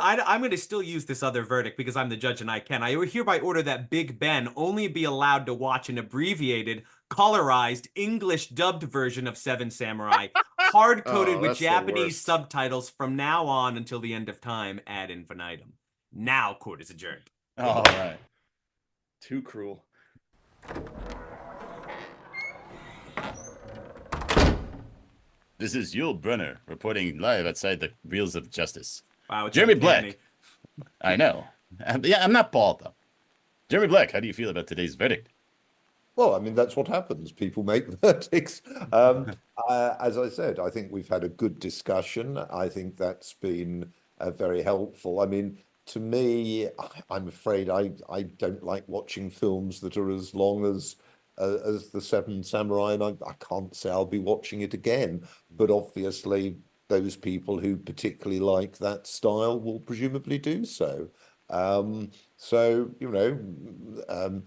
I'm going to still use this other verdict because I'm the judge and I can. I hereby order that Big Ben only be allowed to watch an abbreviated, colorized, English dubbed version of Seven Samurai, hard coded Oh, with that's the Japanese worst. subtitles from now on until the end of time ad infinitum. Now, court is adjourned. all right. Too cruel. This is Yul Brynner reporting live outside the Reels of Justice. Wow, it's Jeremy uncanny. Black. I know. Yeah, I'm not bald, though. Jeremy Black, how do you feel about today's verdict? Well, I mean, that's what happens. People make verdicts. As I said, I think we've had a good discussion. I think that's been very helpful. I mean, to me, I'm afraid I don't like watching films that are as long as The Seven Samurai, and I can't say I'll be watching it again. But obviously, those people who particularly like that style will presumably do so. So, you know,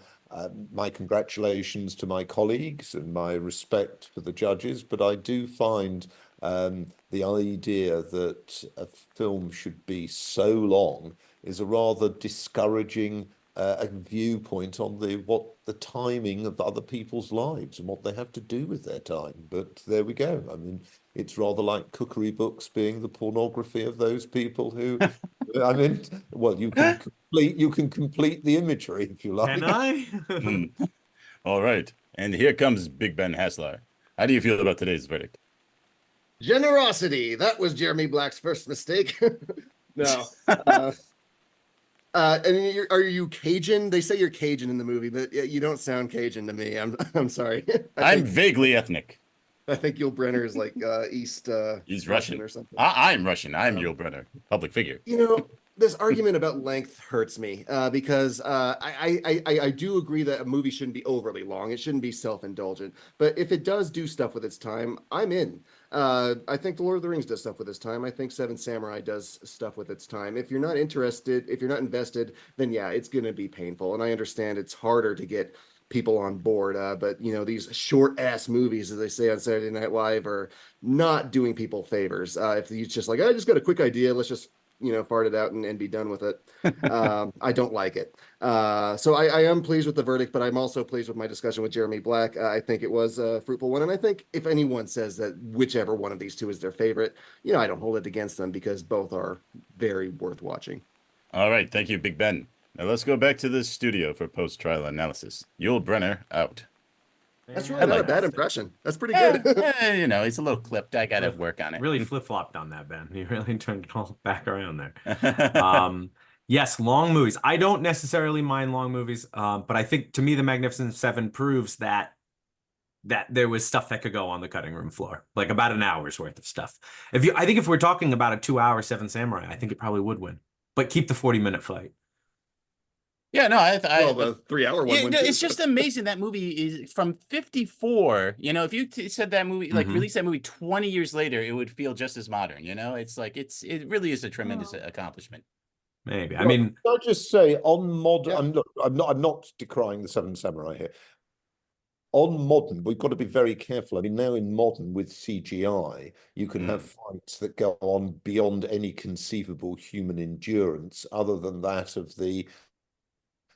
my congratulations to my colleagues and my respect for the judges, but I do find the idea that a film should be so long is a rather discouraging a viewpoint on the timing of other people's lives and what they have to do with their time. But there we go. I mean, it's rather like cookery books being the pornography of those people who, I mean, well, you can complete the imagery if you like. Can I? All right. And here comes Big Ben Haslar. How do you feel about today's verdict? Generosity. That was Jeremy Black's first mistake. No. And are you Cajun? They say you're Cajun in the movie, but you don't sound Cajun to me. I'm sorry. I'm vaguely ethnic. I think Yul Brynner is like East. He's Russian or something. I'm Russian. I'm Yul Brynner, public figure. You know, this argument about length hurts me because I do agree that a movie shouldn't be overly long. It shouldn't be self-indulgent. But if it does do stuff with its time, I'm in. I think The Lord of the Rings does stuff with its time. I think Seven Samurai does stuff with its time. If you're not interested, if you're not invested, then yeah, it's going to be painful. And I understand it's harder to get people on board. But you know, these short ass movies, as they say on Saturday Night Live, are not doing people favors. If you just like, I just got a quick idea, let's just, you know, fart it out and be done with it. I don't like it. So I am pleased with the verdict, but I'm also pleased with my discussion with Jeremy Black. I think it was a fruitful one. And I think if anyone says that whichever one of these two is their favorite, you know, I don't hold it against them because both are very worth watching. All right. Thank you, Big Ben. Now let's go back to the studio for post-trial analysis. Yul Brynner out. That's really not a bad impression. That's pretty good. You know, he's a little clipped. I got to work on it. Really flip-flopped on that, Ben. You really turned it all back around there. Yes, long movies. I don't necessarily mind long movies, but I think to me the Magnificent Seven proves that there was stuff that could go on the cutting room floor, like about an hour's worth of stuff. I think if we're talking about a 2-hour Seven Samurai, I think it probably would win. But keep the 40-minute fight. Yeah, no, well, the 3-hour one. Yeah, no, it's just amazing that movie is from 54. You know, if you said that movie, like release that movie 20 years later, it would feel just as modern. You know, it's like it really is a tremendous accomplishment. Maybe. Well, I mean, can I just say on modern, I'm not decrying the Seven Samurai here. On modern, we've got to be very careful. I mean, now in modern with CGI, you can have fights that go on beyond any conceivable human endurance, other than that of the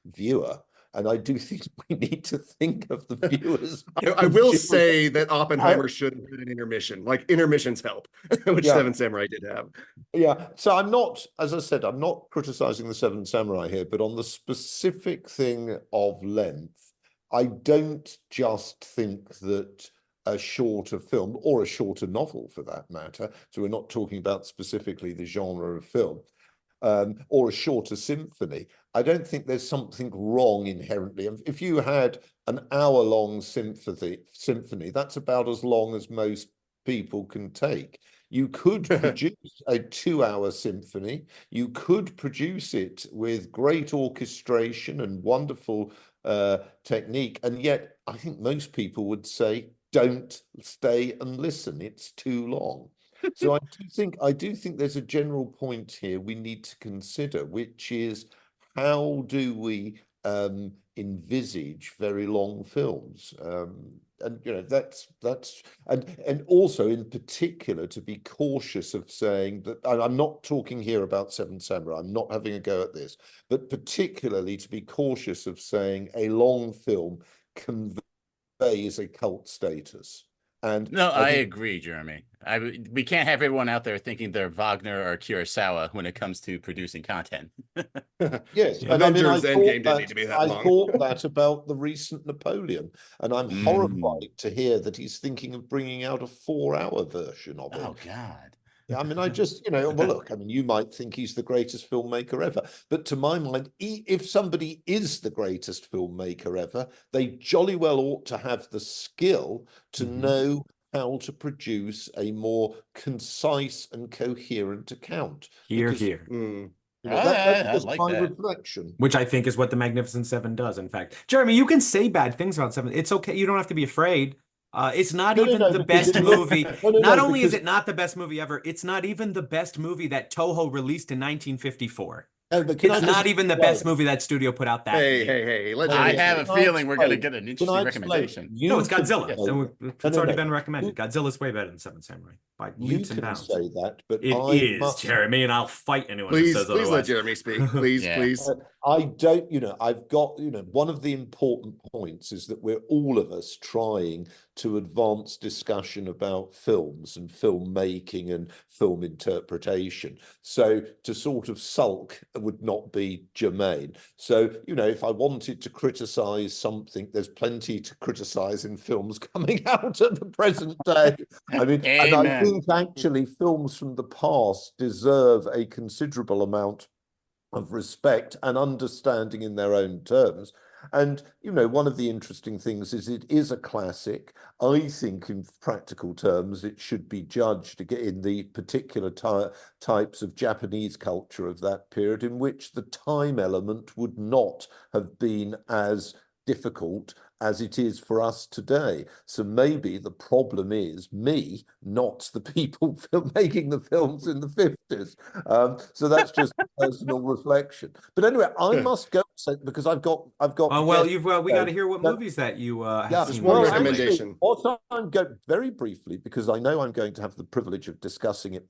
viewer. And I do think we need to think of the viewers. I will say that Oppenheimer should have had an intermission. Like intermissions help, which Seven Samurai did have. Yeah. So I'm not, as I said, I'm not criticizing the Seven Samurai here, but on the specific thing of length, I don't just think that a shorter film or a shorter novel for that matter, so we're not talking about specifically the genre of film, or a shorter symphony. I don't think there's something wrong inherently. If you had an hour-long symphony, that's about as long as most people can take. You could produce a 2-hour symphony. You could produce it with great orchestration and wonderful technique. And yet, I think most people would say, don't stay and listen. It's too long. So I do think there's a general point here we need to consider, which is how do we envisage very long films. And that's and also in particular to be cautious of saying that, and I'm not talking here about Seven Samurai, I'm not having a go at this, but particularly to be cautious of saying a long film conveys a cult status. And no, I agree, Jeremy. We can't have everyone out there thinking they're Wagner or Kurosawa when it comes to producing content. Yes, Yeah. and I Avengers Endgame didn't need to be that I long. thought that about the recent Napoleon, and I'm horrified to hear that he's thinking of bringing out a 4-hour version of it. Oh God. I mean, I just, well, look, I mean, you might think he's the greatest filmmaker ever, but to my mind, if somebody is the greatest filmmaker ever, they jolly well ought to have the skill to know how to produce a more concise and coherent account. Here. That's like my that. reflection. Which I think is what the Magnificent Seven does, in fact. Jeremy, you can say bad things about Seven. It's okay. You don't have to be afraid. It's not even the best movie. Not only is it not the best movie ever, it's not even the best movie that Toho released in 1954. It's not even the best movie that studio put out that year. I have a feeling we're going to get an interesting recommendation. No, it's Godzilla. It's already been recommended. Godzilla's way better than Seven Samurai by leaps and bounds. You can say that, but it is, Jeremy, and I'll fight anyone who says otherwise. Please let Jeremy speak. Please. I don't, I've got, one of the important points is that we're all of us trying to advance discussion about films and filmmaking and film interpretation. So to sort of sulk would not be germane. So, if I wanted to criticize something, there's plenty to criticize in films coming out at the present day. I mean, and I think actually films from the past deserve a considerable amount of respect and understanding in their own terms. And, one of the interesting things is it is a classic. I think in practical terms, it should be judged in the particular types of Japanese culture of that period in which the time element would not have been as difficult as it is for us today. So maybe the problem is me, not the people making the films in the 50s. So that's just a personal reflection. But anyway, I must go because I've got. Oh well, we got to hear what movies that you have seen. Just one recommendation. Also, I'm going very briefly because I know I'm going to have the privilege of discussing it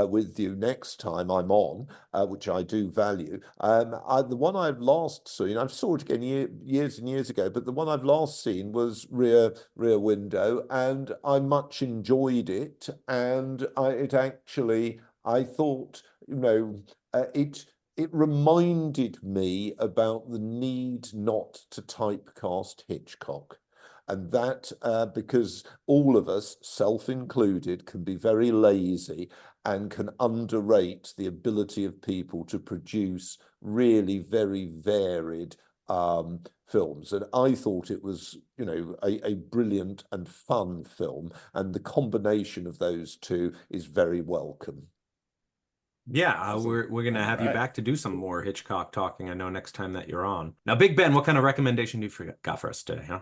with you next time I'm on, which I do value. The one I've last seen, I saw it again years and years ago, but the one I've last seen was Rear Window, and I much enjoyed it. And I thought, it reminded me about the need not to typecast Hitchcock. And that because all of us, self-included, can be very lazy and can underrate the ability of people to produce really very varied films. And I thought it was, a brilliant and fun film. And the combination of those two is very welcome. Yeah, we're going to have you back to do some more Hitchcock talking, I know, next time that you're on. Now, Big Ben, what kind of recommendation do you got for us today, huh?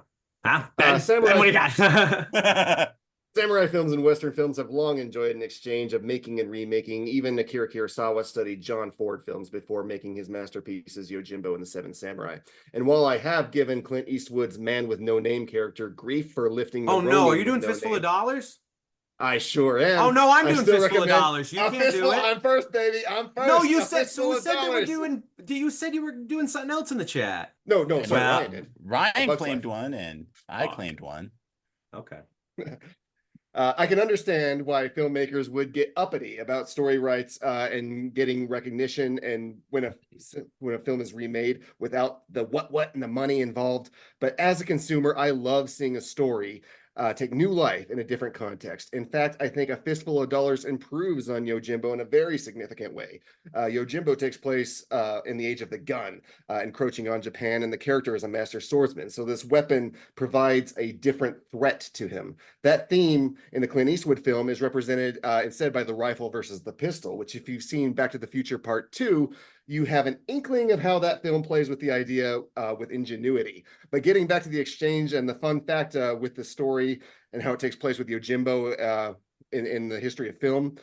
Ben, Samurai, what do you got? Samurai films and Western films have long enjoyed an exchange of making and remaking. Even Akira Kurosawa studied John Ford films before making his masterpieces Yojimbo and the Seven Samurai. And while I have given Clint Eastwood's Man with No Name character grief for lifting the are you doing Fistful of Dollars? I sure am. Oh no, I'm doing Fistful of Dollars. You can't do it. I'm first, baby. I'm first. No, you said they were doing. You said you were doing something else in the chat. No. Sorry, Ryan did. Ryan claimed one, and I claimed one. Okay. I can understand why filmmakers would get uppity about story rights and getting recognition, and when a film is remade without the what and the money involved. But as a consumer, I love seeing a story take new life in a different context. In fact, I think A Fistful of Dollars improves on Yojimbo in a very significant way. Yojimbo takes place in the age of the gun, encroaching on Japan, and the character is a master swordsman. So this weapon provides a different threat to him. That theme in the Clint Eastwood film is represented instead by the rifle versus the pistol, which if you've seen Back to the Future Part 2, you have an inkling of how that film plays with the idea with ingenuity. But getting back to the exchange and the fun fact with the story and how it takes place with Yojimbo in the history of film,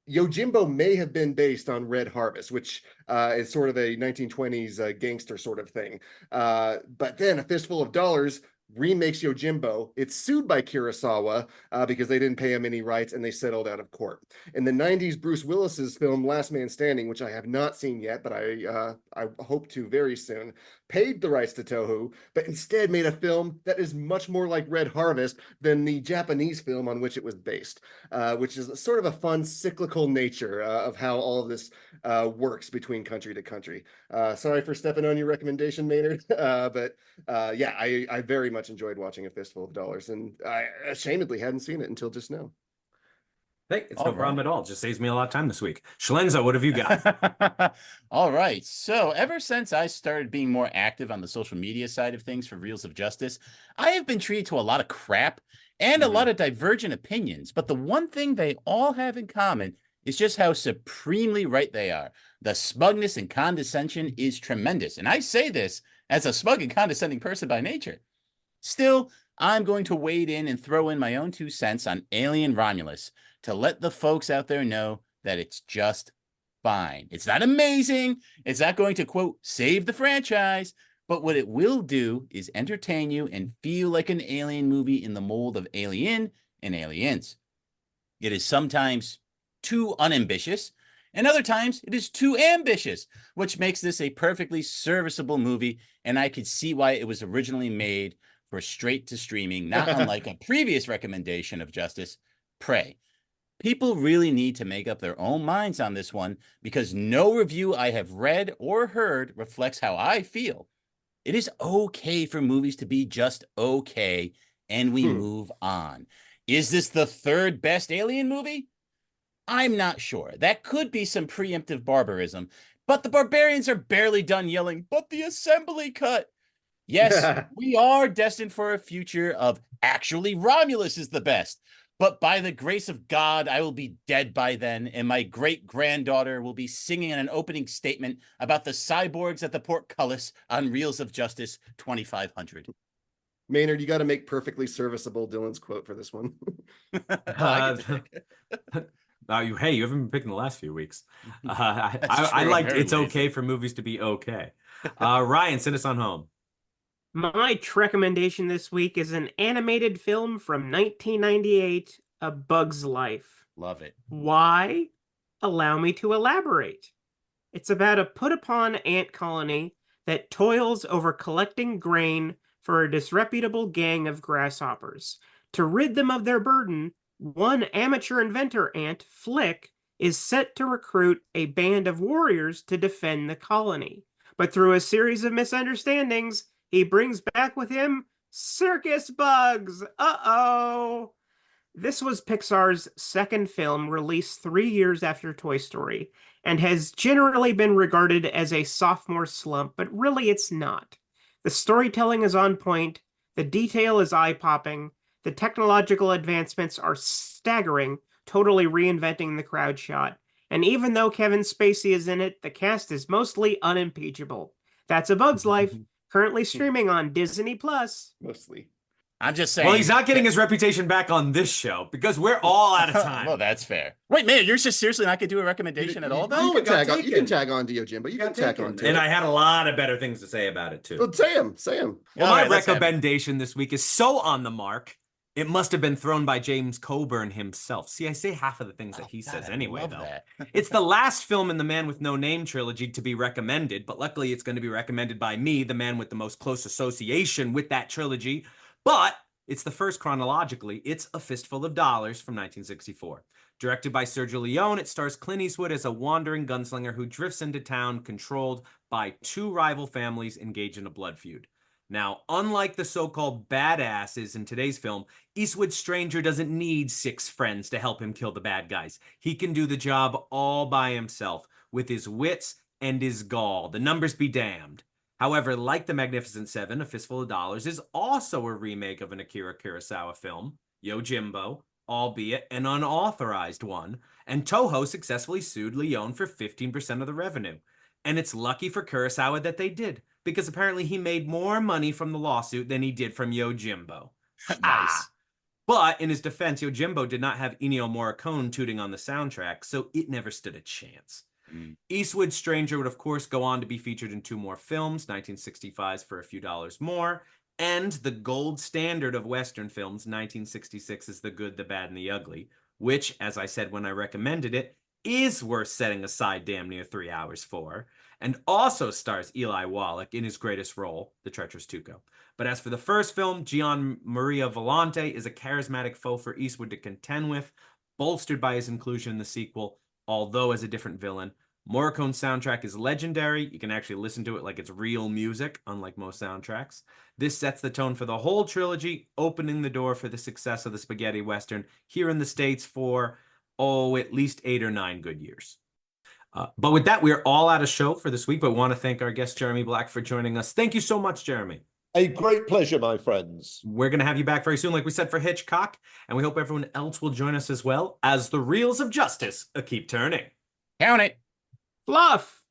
Yojimbo may have been based on Red Harvest, which is sort of a 1920s gangster sort of thing. But then A Fistful of Dollars remakes Yojimbo. It's sued by Kurosawa because they didn't pay him any rights and they settled out of court. In the 90s, Bruce Willis's film Last Man Standing, which I have not seen yet, but I hope to very soon, paid the rights to Toho, but instead made a film that is much more like Red Harvest than the Japanese film on which it was based, which is sort of a fun cyclical nature of how all of this works between country to country. Sorry for stepping on your recommendation, Maynard, but yeah, I very much enjoyed watching A Fistful of Dollars, and I ashamedly hadn't seen it until just now. Hey, it's no problem at all. It just saves me a lot of time this week. Schlenza, what have you got? All right. So ever since I started being more active on the social media side of things for Reels of Justice, I have been treated to a lot of crap and a lot of divergent opinions. But the one thing they all have in common is just how supremely right they are. The smugness and condescension is tremendous. And I say this as a smug and condescending person by nature. Still, I'm going to wade in and throw in my own 2 cents on Alien Romulus to let the folks out there know that it's just fine. It's not amazing. It's not going to, quote, save the franchise. But what it will do is entertain you and feel like an alien movie in the mold of Alien and Aliens. It is sometimes too unambitious, and other times it is too ambitious, which makes this a perfectly serviceable movie, and I could see why it was originally made for straight to streaming, not unlike a previous recommendation of Justice, Prey. People really need to make up their own minds on this one because no review I have read or heard reflects how I feel. It is okay for movies to be just okay, and we move on. Is this the 3rd best Alien movie? I'm not sure. That could be some preemptive barbarism, but the barbarians are barely done yelling, "But the assembly cut!" Yes, we are destined for a future of actually Romulus is the best. But by the grace of God, I will be dead by then, and my great-granddaughter will be singing an opening statement about the cyborgs at the portcullis on Reels of Justice 2500. Maynard, you got to make perfectly serviceable Dylan's quote for this one. Hey, you haven't been picking the last few weeks. I liked It's okay for movies to be okay. Ryan, send us on home. My recommendation this week is an animated film from 1998, A Bug's Life. Love it. Why? Allow me to elaborate. It's about a put-upon ant colony that toils over collecting grain for a disreputable gang of grasshoppers. To rid them of their burden, one amateur inventor ant, Flick, is set to recruit a band of warriors to defend the colony. But through a series of misunderstandings, he brings back with him circus bugs. Uh-oh. This was Pixar's 2nd film, released 3 years after Toy Story, and has generally been regarded as a sophomore slump, but really it's not. The storytelling is on point, the detail is eye-popping, the technological advancements are staggering, totally reinventing the crowd shot, and even though Kevin Spacey is in it, the cast is mostly unimpeachable. That's A Bug's Life. Currently streaming on Disney Plus. Mostly. I'm just saying. Well, he's not getting his reputation back on this show because we're all out of time. Well, that's fair. Wait, man, you're just seriously not going to do a recommendation at all? You can tag on to Yojimbo. You can tag on to it. And I had a lot of better things to say about it, too. Well, say them. Well, my recommendation this week is so on the mark, it must have been thrown by James Coburn himself. See, I say half of the things that he says anyway, though. It's the last film in the Man with No Name trilogy to be recommended, but luckily it's going to be recommended by me, the man with the most close association with that trilogy. But it's the first chronologically. It's A Fistful of Dollars from 1964. Directed by Sergio Leone, it stars Clint Eastwood as a wandering gunslinger who drifts into town controlled by 2 rival families engaged in a blood feud. Now, unlike the so-called badasses in today's film, Eastwood's stranger doesn't need 6 friends to help him kill the bad guys. He can do the job all by himself, with his wits and his gall. The numbers be damned. However, like The Magnificent Seven, A Fistful of Dollars is also a remake of an Akira Kurosawa film, Yojimbo, albeit an unauthorized one, and Toho successfully sued Leone for 15% of the revenue. And it's lucky for Kurosawa that they did, because apparently he made more money from the lawsuit than he did from Yojimbo. Nice. But in his defense, Yojimbo did not have Ennio Morricone tooting on the soundtrack, so it never stood a chance. Eastwood's Stranger would, of course, go on to be featured in 2 more films, 1965's For a Few Dollars More, and the gold standard of Western films, 1966's The Good, the Bad, and the Ugly, which, as I said when I recommended it, is worth setting aside damn near 3 hours for, and also stars Eli Wallach in his greatest role, the treacherous Tuco. But as for the first film, Gian Maria Volante is a charismatic foe for Eastwood to contend with, bolstered by his inclusion in the sequel, although as a different villain. Morricone's soundtrack is legendary. You can actually listen to it like it's real music, unlike most soundtracks. This sets the tone for the whole trilogy, opening the door for the success of the spaghetti western here in the States for, at least 8 or 9 good years. But with that, we're all out of show for this week, but want to thank our guest, Jeremy Black, for joining us. Thank you so much, Jeremy. A great pleasure, my friends. We're going to have you back very soon, like we said, for Hitchcock, and we hope everyone else will join us as well as the Reels of Justice keep turning. Count it. Fluff!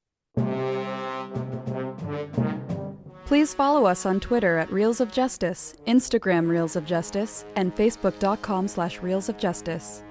Please follow us on Twitter at Reels of Justice, Instagram Reels of Justice, and Facebook.com/Reels of Justice.